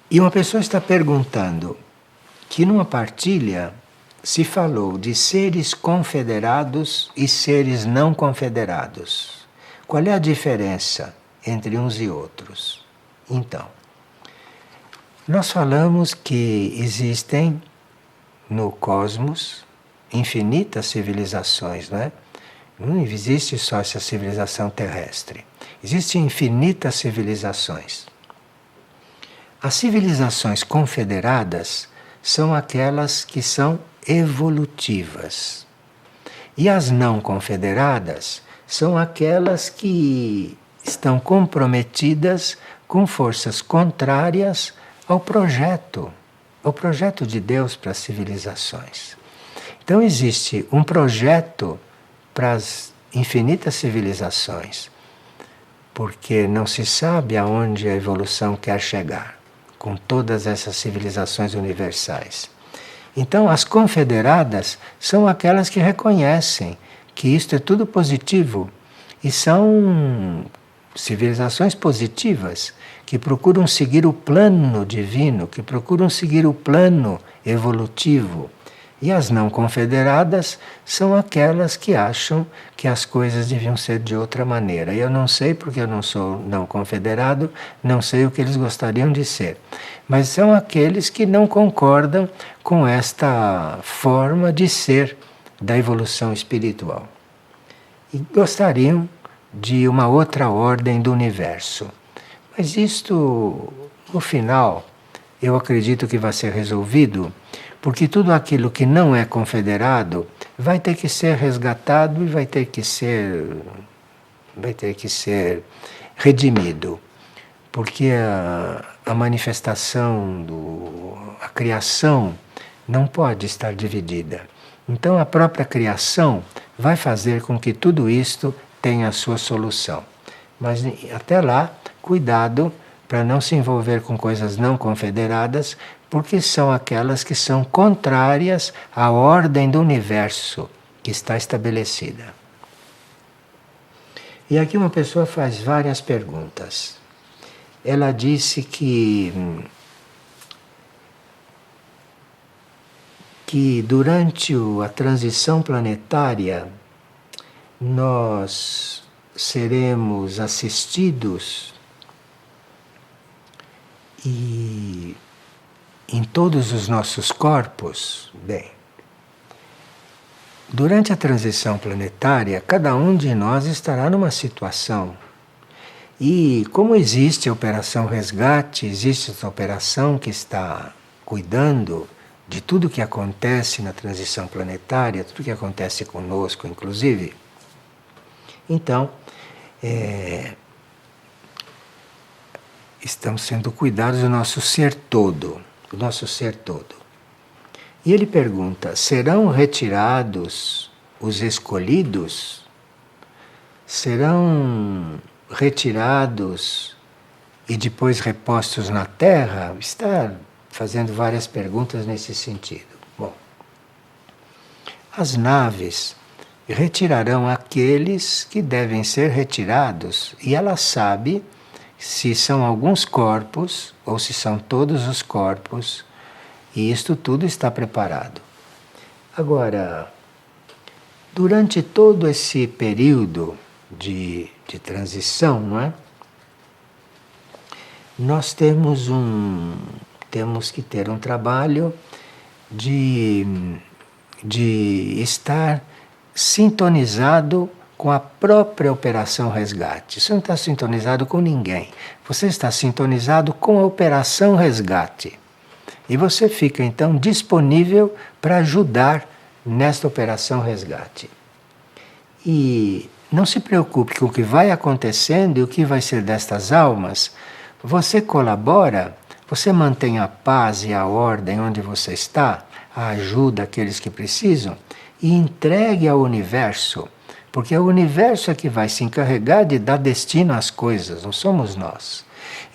E uma pessoa está perguntando que numa partilha se falou de seres confederados e seres não confederados. Qual é a diferença entre uns e outros? Então, nós falamos que existem no cosmos infinitas civilizações, não é? Não existe só essa civilização terrestre. Existem infinitas civilizações. As civilizações confederadas são aquelas que são evolutivas. E as não confederadas são aquelas que estão comprometidas com forças contrárias ao projeto de Deus para as civilizações. Então existe um projeto para as infinitas civilizações, porque não se sabe aonde a evolução quer chegar com todas essas civilizações universais. Então as confederadas são aquelas que reconhecem que isto é tudo positivo e são civilizações positivas que procuram seguir o plano divino, que procuram seguir o plano evolutivo. E as não confederadas são aquelas que acham que as coisas deviam ser de outra maneira. E eu não sei, porque eu não sou não confederado, não sei o que eles gostariam de ser. Mas são aqueles que não concordam com esta forma de ser da evolução espiritual. E gostariam de uma outra ordem do universo. Mas isto, no final, eu acredito que vai ser resolvido, porque tudo aquilo que não é confederado vai ter que ser resgatado e vai ter que ser redimido. Porque a manifestação, a criação não pode estar dividida. Então a própria criação vai fazer com que tudo isto tenha a sua solução. Mas até lá, cuidado para não se envolver com coisas não confederadas, porque são aquelas que são contrárias à ordem do universo que está estabelecida. E aqui uma pessoa faz várias perguntas. Ela disse que durante a transição planetária nós seremos assistidos e em todos os nossos corpos. Bem, durante a transição planetária, cada um de nós estará numa situação. E como existe a Operação Resgate, existe essa operação que está cuidando de tudo que acontece na transição planetária, tudo que acontece conosco, inclusive. Então, estamos sendo cuidados do nosso ser todo, do nosso ser todo. E ele pergunta: serão retirados os escolhidos? Serão retirados e depois repostos na Terra? Está fazendo várias perguntas nesse sentido. Bom, as naves retirarão aqueles que devem ser retirados, e ela sabe se são alguns corpos ou se são todos os corpos, e isto tudo está preparado. Agora, durante todo esse período de transição, não é? Nós temos que ter um trabalho de estar sintonizado com a própria Operação Resgate. Você não está sintonizado com ninguém. Você está sintonizado com a Operação Resgate. E você fica então disponível para ajudar nesta Operação Resgate. E não se preocupe com o que vai acontecendo e o que vai ser destas almas. Você colabora, você mantém a paz e a ordem onde você está, ajuda aqueles que precisam e entregue ao universo, porque é o universo é que vai se encarregar de dar destino às coisas, não somos nós.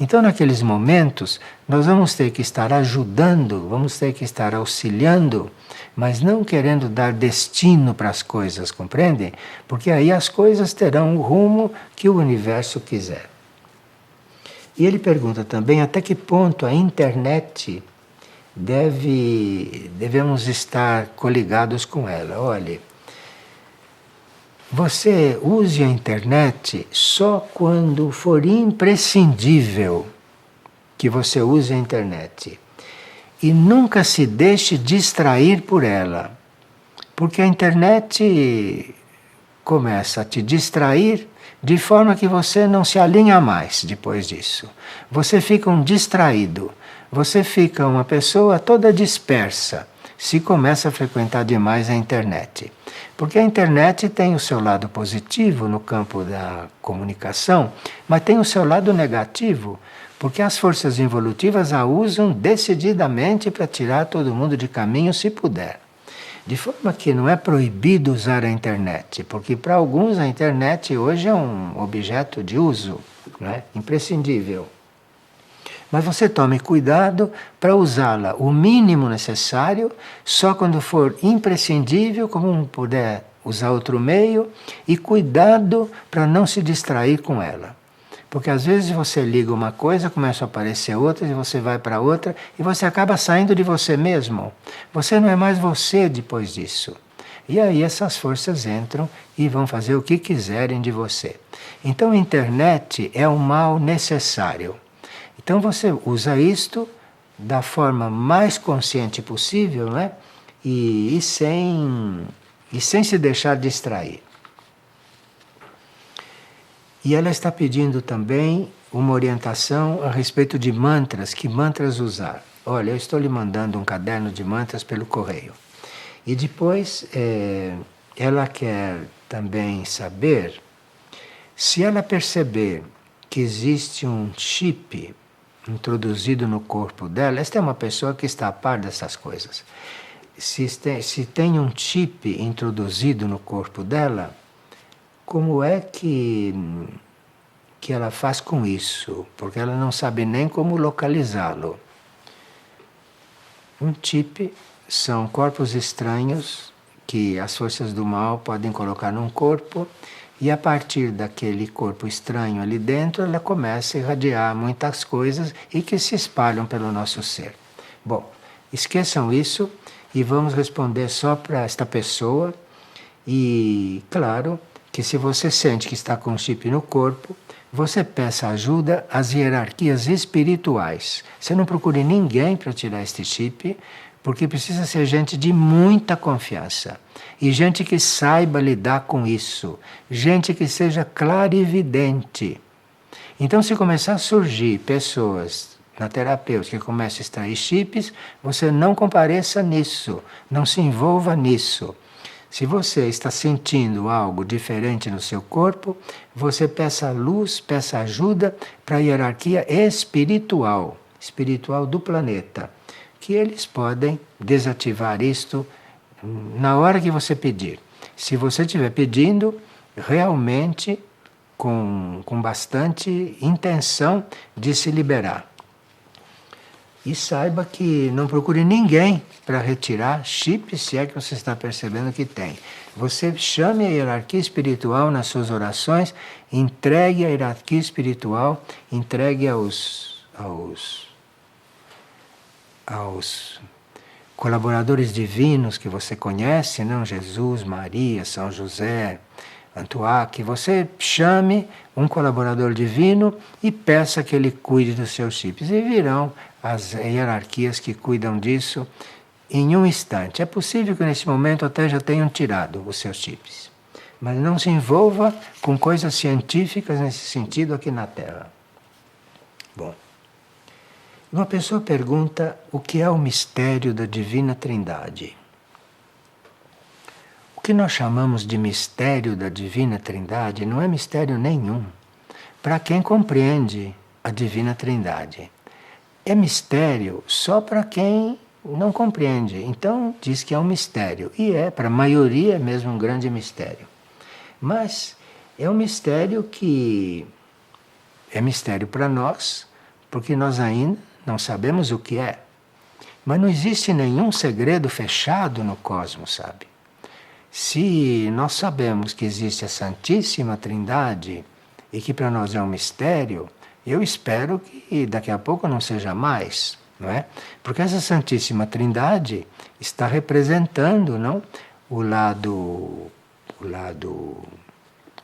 Então, naqueles momentos, nós vamos ter que estar ajudando, vamos ter que estar auxiliando, mas não querendo dar destino para as coisas, compreendem? Porque aí as coisas terão o rumo que o universo quiser. E ele pergunta também até que ponto a internet devemos estar coligados com ela. Olhe, você use a internet só quando for imprescindível que você use a internet. E nunca se deixe distrair por ela. Porque a internet começa a te distrair de forma que você não se alinha mais depois disso. Você fica um distraído. Você fica uma pessoa toda dispersa se começa a frequentar demais a internet. Porque a internet tem o seu lado positivo no campo da comunicação, mas tem o seu lado negativo, porque as forças involutivas a usam decididamente para tirar todo mundo de caminho se puder. De forma que não é proibido usar a internet, porque para alguns a internet hoje é um objeto de uso, não é? Imprescindível. Mas você tome cuidado para usá-la o mínimo necessário, só quando for imprescindível, como não puder usar outro meio, e cuidado para não se distrair com ela. Porque às vezes você liga uma coisa, começa a aparecer outra, e você vai para outra, e você acaba saindo de você mesmo. Você não é mais você depois disso. E aí essas forças entram e vão fazer o que quiserem de você. Então a internet é um mal necessário. Então você usa isto da forma mais consciente possível, não é? E sem se deixar distrair. E ela está pedindo também uma orientação a respeito de mantras, que mantras usar. Olha, eu estou lhe mandando um caderno de mantras pelo correio. E depois ela quer também saber se ela perceber que existe um chip introduzido no corpo dela. Esta é uma pessoa que está a par dessas coisas. Se tem um chip introduzido no corpo dela, como é que que ela faz com isso, porque ela não sabe nem como localizá-lo. Um chip são corpos estranhos que as forças do mal podem colocar num corpo e a partir daquele corpo estranho ali dentro ela começa a irradiar muitas coisas e que se espalham pelo nosso ser. Bom, esqueçam isso e vamos responder só para esta pessoa. E claro que se você sente que está com um chip no corpo, você peça ajuda às hierarquias espirituais. Você não procure ninguém para tirar este chip, porque precisa ser gente de muita confiança. E gente que saiba lidar com isso. Gente que seja clarividente. Então, se começar a surgir pessoas na terapêutica que começam a extrair chips, você não compareça nisso. Não se envolva nisso. Se você está sentindo algo diferente no seu corpo, você peça luz, peça ajuda para a hierarquia espiritual do planeta, que eles podem desativar isto na hora que você pedir. Se você estiver pedindo, realmente com bastante intenção de se liberar. E saiba que não procure ninguém para retirar chip, se é que você está percebendo que tem. Você chame a hierarquia espiritual nas suas orações, entregue a hierarquia espiritual, entregue aos colaboradores divinos que você conhece, não? Jesus, Maria, São José, Antoine, que você chame um colaborador divino e peça que ele cuide dos seus chips. E virão as hierarquias que cuidam disso em um instante. É possível que nesse momento até já tenham tirado os seus chips. Mas não se envolva com coisas científicas nesse sentido aqui na Terra. Bom, uma pessoa pergunta o que é o mistério da Divina Trindade. O que nós chamamos de mistério da Divina Trindade não é mistério nenhum para quem compreende a Divina Trindade. É mistério só para quem não compreende. Então diz que é um mistério. E para a maioria é mesmo um grande mistério. Mas é um mistério que é mistério para nós, porque nós ainda não sabemos o que é. Mas não existe nenhum segredo fechado no cosmos, sabe? Se nós sabemos que existe a Santíssima Trindade e que para nós é um mistério, eu espero que daqui a pouco não seja mais, não é? Porque essa Santíssima Trindade está representando, não, o lado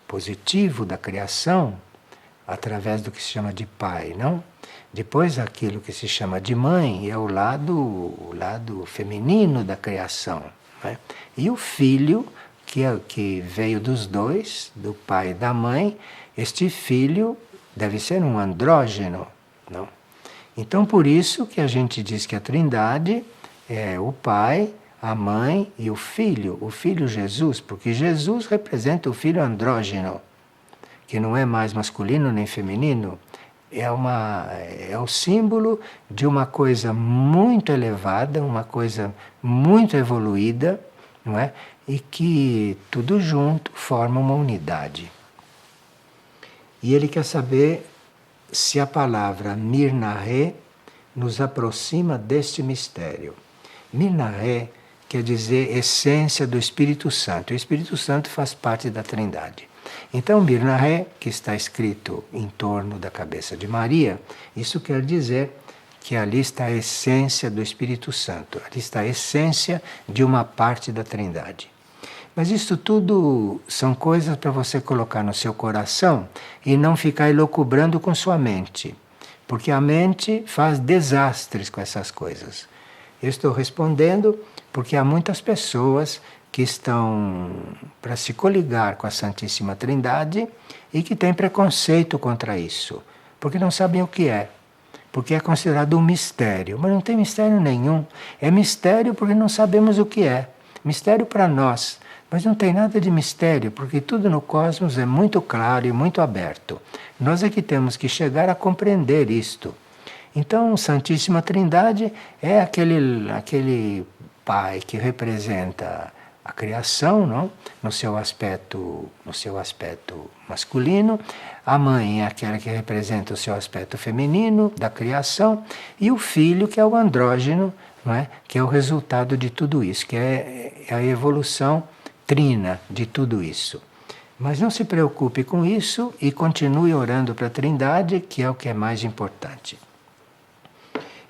positivo da criação através do que se chama de pai, não? Depois aquilo que se chama de mãe é o lado feminino da criação, não é? E o filho que veio dos dois, do pai e da mãe, este filho deve ser um andrógeno, não? Então, por isso que a gente diz que a Trindade é o Pai, a Mãe e o Filho Jesus, porque Jesus representa o Filho andrógeno, que não é mais masculino nem feminino, é o símbolo de uma coisa muito elevada, uma coisa muito evoluída, não é? E que tudo junto forma uma unidade. E ele quer saber se a palavra Mirnahe nos aproxima deste mistério. Mirnahe quer dizer essência do Espírito Santo. O Espírito Santo faz parte da Trindade. Então, Mirnahe, que está escrito em torno da cabeça de Maria, isso quer dizer que ali está a essência do Espírito Santo. Ali está a essência de uma parte da Trindade. Mas isso tudo são coisas para você colocar no seu coração e não ficar elucubrando com sua mente. Porque a mente faz desastres com essas coisas. Eu estou respondendo porque há muitas pessoas que estão para se coligar com a Santíssima Trindade e que têm preconceito contra isso. Porque não sabem o que é. Porque é considerado um mistério. Mas não tem mistério nenhum. É mistério porque não sabemos o que é. Mistério para nós. Mas não tem nada de mistério, porque tudo no cosmos é muito claro e muito aberto. Nós é que temos que chegar a compreender isto. Então, Santíssima Trindade é aquele Pai que representa a criação, não? No seu aspecto masculino, a mãe é aquela que representa o seu aspecto feminino da criação, e o filho que é o andrógeno, não é? Que é o resultado de tudo isso, que é a evolução trina de tudo isso. Mas não se preocupe com isso e continue orando para a Trindade, que é o que é mais importante.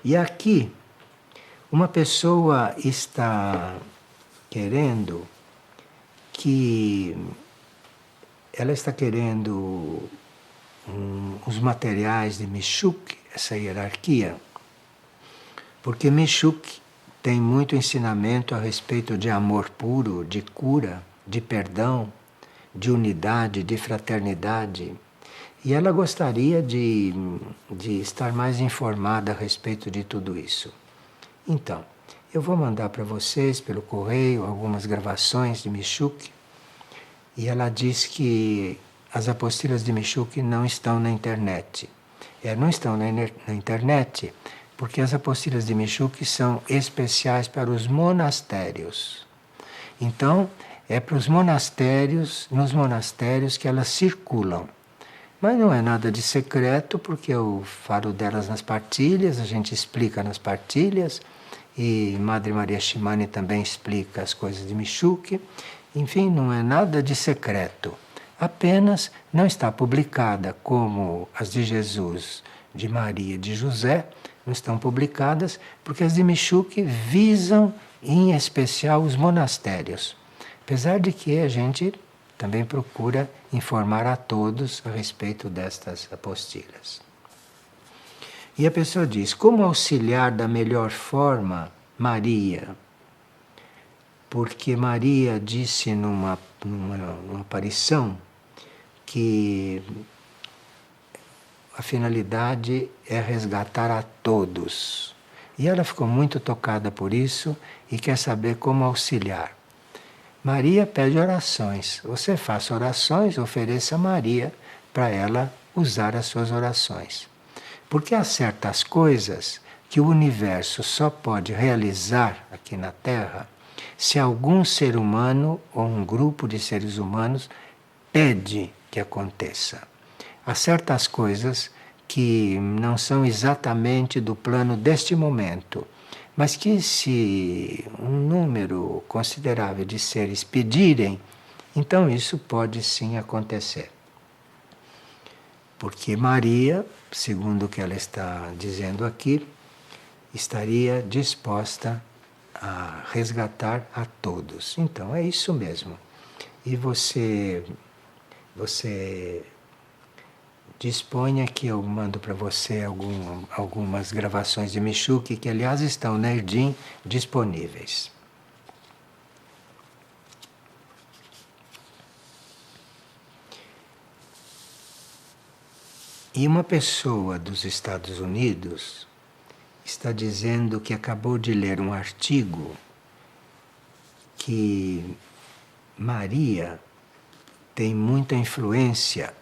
E aqui, uma pessoa está querendo ela está querendo os materiais de Michouk, essa hierarquia, porque Michouk tem muito ensinamento a respeito de amor puro, de cura, de perdão, de unidade, de fraternidade. E ela gostaria de estar mais informada a respeito de tudo isso. Então, eu vou mandar para vocês pelo correio algumas gravações de Michouk, e ela diz que as apostilas de Michouk não estão na internet. Não estão na internet porque as apostilas de Michouk são especiais para os monastérios. Então, é para os monastérios, nos monastérios que elas circulam. Mas não é nada de secreto, porque eu falo delas nas partilhas, a gente explica nas partilhas, e Madre Maria Shimane também explica as coisas de Michouk. Enfim, não é nada de secreto. Apenas não está publicada como as de Jesus, de Maria e de José, não estão publicadas, porque as de Michouk visam em especial os monastérios. Apesar de que a gente também procura informar a todos a respeito destas apostilas. E a pessoa diz: como auxiliar da melhor forma Maria? Porque Maria disse numa aparição que a finalidade é resgatar a todos. E ela ficou muito tocada por isso e quer saber como auxiliar. Maria pede orações. Você faça orações, ofereça a Maria para ela usar as suas orações. Porque há certas coisas que o universo só pode realizar aqui na Terra se algum ser humano ou um grupo de seres humanos pede que aconteça. Há certas coisas que não são exatamente do plano deste momento, mas que se um número considerável de seres pedirem, então isso pode sim acontecer. Porque Maria, segundo o que ela está dizendo aqui, estaria disposta a resgatar a todos. Então é isso mesmo. E você disponha que eu mando para você algumas gravações de Michouk, que aliás estão na Erdim disponíveis. E uma pessoa dos Estados Unidos está dizendo que acabou de ler um artigo que Maria tem muita influência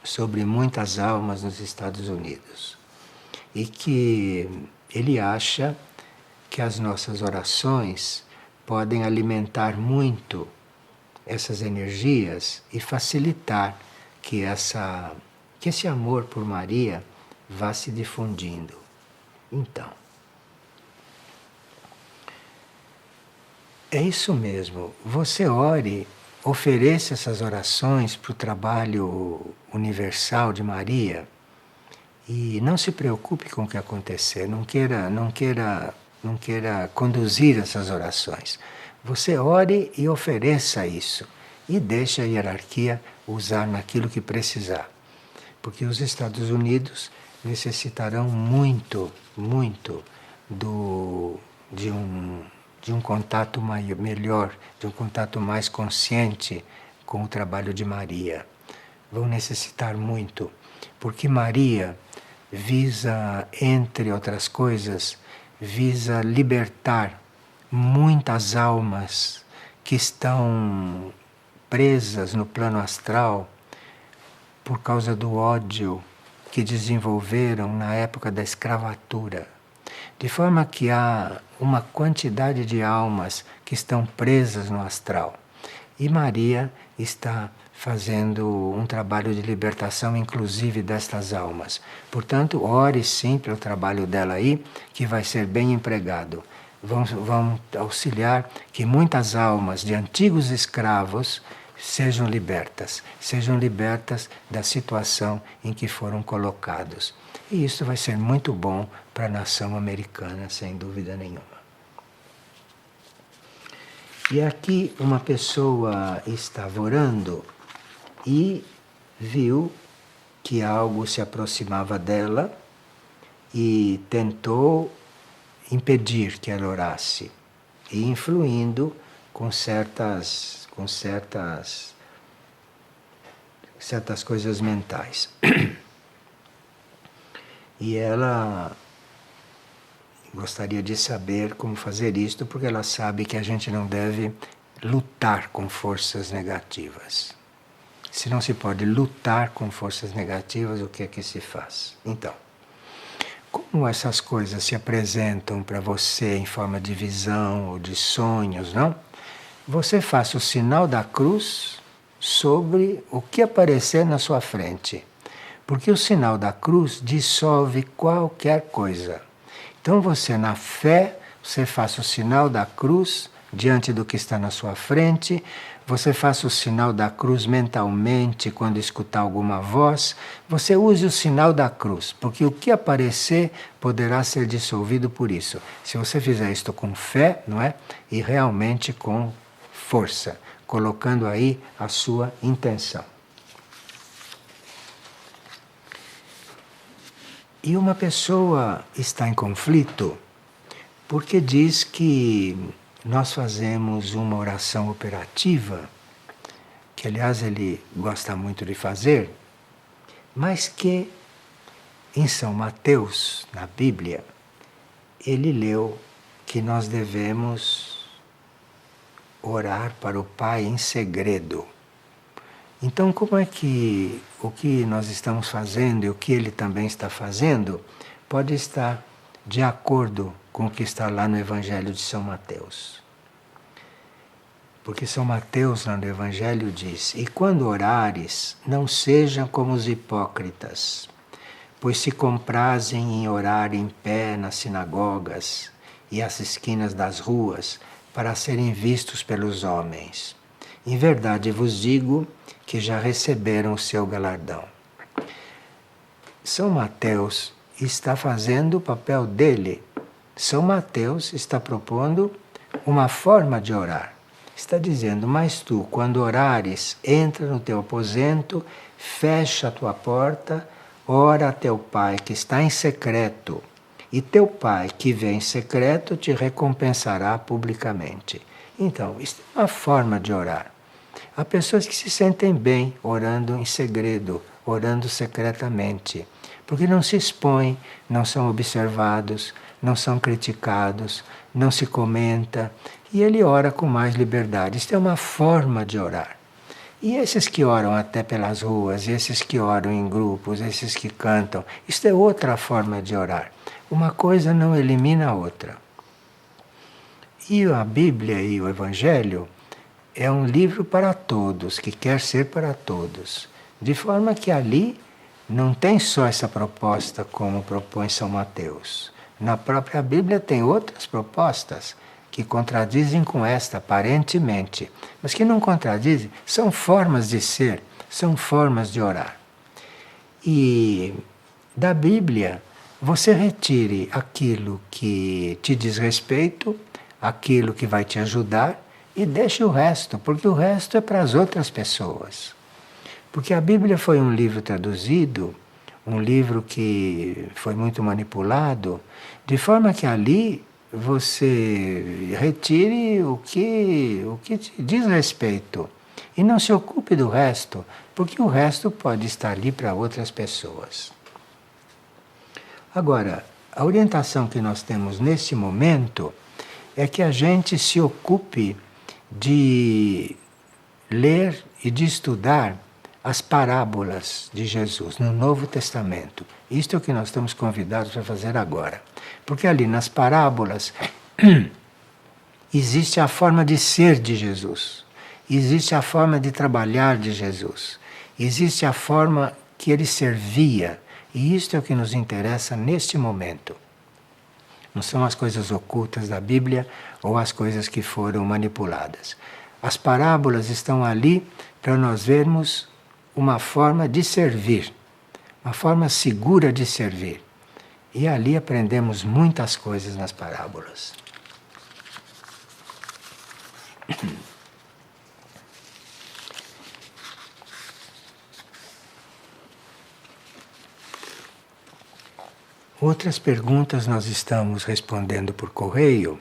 sobre muitas almas nos Estados Unidos e que ele acha que as nossas orações podem alimentar muito essas energias e facilitar que esse amor por Maria vá se difundindo. Então, é isso mesmo. Você ore, ofereça essas orações para o trabalho universal de Maria e não se preocupe com o que acontecer. Não queira conduzir essas orações. Você ore e ofereça isso e deixe a hierarquia usar naquilo que precisar. Porque os Estados Unidos necessitarão muito de um contato melhor, de um contato mais consciente com o trabalho de Maria. Vão necessitar muito, porque Maria visa, entre outras coisas, visa libertar muitas almas que estão presas no plano astral por causa do ódio que desenvolveram na época da escravatura. De forma que há uma quantidade de almas que estão presas no astral. E Maria está fazendo um trabalho de libertação, inclusive destas almas. Portanto, ore sim pelo trabalho dela aí, que vai ser bem empregado. Vão auxiliar que muitas almas de antigos escravos sejam libertas da situação em que foram colocados. E isso vai ser muito bom para a nação americana, sem dúvida nenhuma. E aqui uma pessoa estava orando e viu que algo se aproximava dela e tentou impedir que ela orasse, e influindo com certas coisas mentais. E ela gostaria de saber como fazer isto, porque ela sabe que a gente não deve lutar com forças negativas. Se não se pode lutar com forças negativas, o que é que se faz? Então, como essas coisas se apresentam para você em forma de visão ou de sonhos, não? Você faça o sinal da cruz sobre o que aparecer na sua frente. Porque o sinal da cruz dissolve qualquer coisa. Então você, na fé, você faça o sinal da cruz diante do que está na sua frente, você faça o sinal da cruz mentalmente quando escutar alguma voz, você use o sinal da cruz, porque o que aparecer poderá ser dissolvido por isso. Se você fizer isto com fé, não é? E realmente com força, colocando aí a sua intenção. E uma pessoa está em conflito porque diz que nós fazemos uma oração operativa, que aliás ele gosta muito de fazer, mas que em São Mateus, na Bíblia, ele leu que nós devemos orar para o Pai em segredo. Então, como é que o que nós estamos fazendo e o que ele também está fazendo pode estar de acordo com o que está lá no Evangelho de São Mateus? Porque São Mateus, lá no Evangelho, diz: E quando orares, não sejam como os hipócritas, pois se comprazem em orar em pé nas sinagogas e às esquinas das ruas, para serem vistos pelos homens. Em verdade vos digo que já receberam o seu galardão. São Mateus está fazendo o papel dele. São Mateus está propondo uma forma de orar. Está dizendo: mas tu, quando orares, entra no teu aposento, fecha a tua porta, ora a teu Pai que está em secreto, e teu Pai que vê em secreto te recompensará publicamente. Então, isso é uma forma de orar. Há pessoas que se sentem bem orando em segredo, orando secretamente, porque não se expõem, não são observados, não são criticados, não se comenta, e ele ora com mais liberdade. Isto é uma forma de orar. E esses que oram até pelas ruas, esses que oram em grupos, esses que cantam, isto é outra forma de orar. Uma coisa não elimina a outra. E a Bíblia e o Evangelho é um livro para todos, que quer ser para todos. De forma que ali não tem só essa proposta como propõe São Mateus. Na própria Bíblia tem outras propostas que contradizem com esta, aparentemente. Mas que não contradizem, são formas de ser, são formas de orar. E da Bíblia, você retire aquilo que te diz respeito, aquilo que vai te ajudar, e deixe o resto, porque o resto é para as outras pessoas. Porque a Bíblia foi um livro traduzido, um livro que foi muito manipulado, de forma que ali você retire o que te diz respeito e não se ocupe do resto, porque o resto pode estar ali para outras pessoas. Agora, a orientação que nós temos nesse momento é que a gente se ocupe de ler e de estudar as parábolas de Jesus no Novo Testamento. Isto é o que nós estamos convidados a fazer agora. Porque ali nas parábolas existe a forma de ser de Jesus, existe a forma de trabalhar de Jesus, existe a forma que ele servia. E isto é o que nos interessa neste momento. Não são as coisas ocultas da Bíblia ou as coisas que foram manipuladas. As parábolas estão ali para nós vermos uma forma de servir, uma forma segura de servir. E ali aprendemos muitas coisas nas parábolas. Outras perguntas nós estamos respondendo por correio,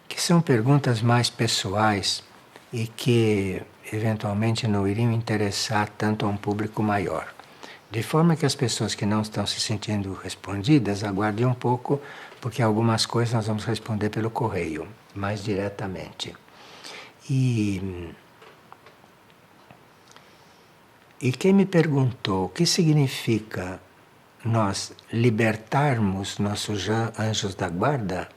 que são perguntas mais pessoais e que eventualmente não iriam interessar tanto a um público maior. De forma que as pessoas que não estão se sentindo respondidas aguardem um pouco, porque algumas coisas nós vamos responder pelo correio, mais diretamente. E quem me perguntou o que significa nós libertarmos nossos anjos da guarda,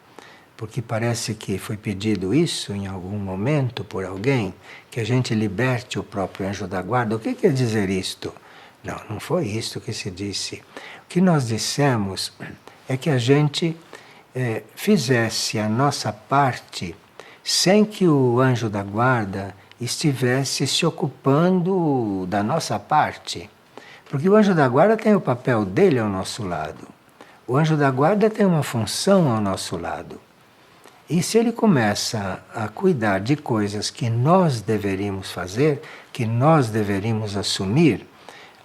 porque parece que foi pedido isso em algum momento por alguém, que a gente liberte o próprio anjo da guarda. O que quer dizer isto? Não, não foi isto que se disse. O que nós dissemos é que a gente fizesse a nossa parte sem que o anjo da guarda estivesse se ocupando da nossa parte. Porque o anjo da guarda tem o papel dele ao nosso lado. O anjo da guarda tem uma função ao nosso lado. E se ele começa a cuidar de coisas que nós deveríamos fazer, que nós deveríamos assumir,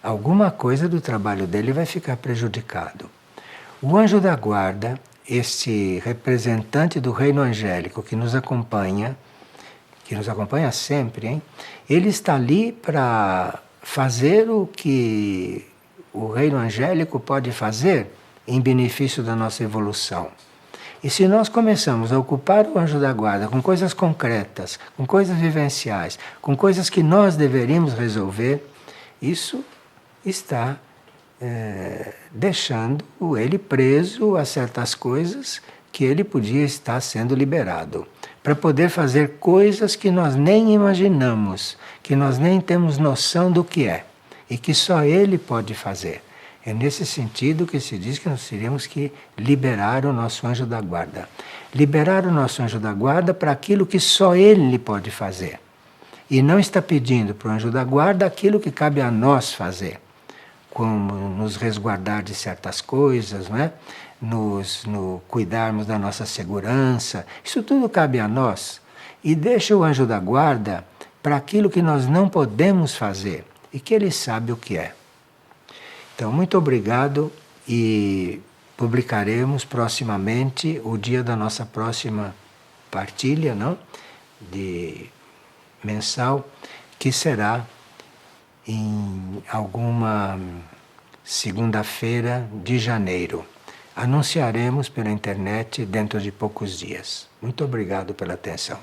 alguma coisa do trabalho dele vai ficar prejudicado. O anjo da guarda, este representante do reino angélico que nos acompanha sempre, hein? Ele está ali para fazer o que o reino angélico pode fazer em benefício da nossa evolução. E se nós começamos a ocupar o anjo da guarda com coisas concretas, com coisas vivenciais, com coisas que nós deveríamos resolver, isso está deixando ele preso a certas coisas que ele podia estar sendo liberado, para poder fazer coisas que nós nem imaginamos, que nós nem temos noção do que é, e que só ele pode fazer. É nesse sentido que se diz que nós teríamos que liberar o nosso anjo da guarda. Liberar o nosso anjo da guarda para aquilo que só ele pode fazer. E não está pedindo para o anjo da guarda aquilo que cabe a nós fazer, como nos resguardar de certas coisas, não é? No cuidarmos da nossa segurança. Isso tudo cabe a nós. E deixa o anjo da guarda para aquilo que nós não podemos fazer e que ele sabe o que é. Então, muito obrigado e publicaremos proximamente o dia da nossa próxima partilha, não? De mensal, que será em alguma segunda-feira de janeiro. Anunciaremos pela internet dentro de poucos dias. Muito obrigado pela atenção.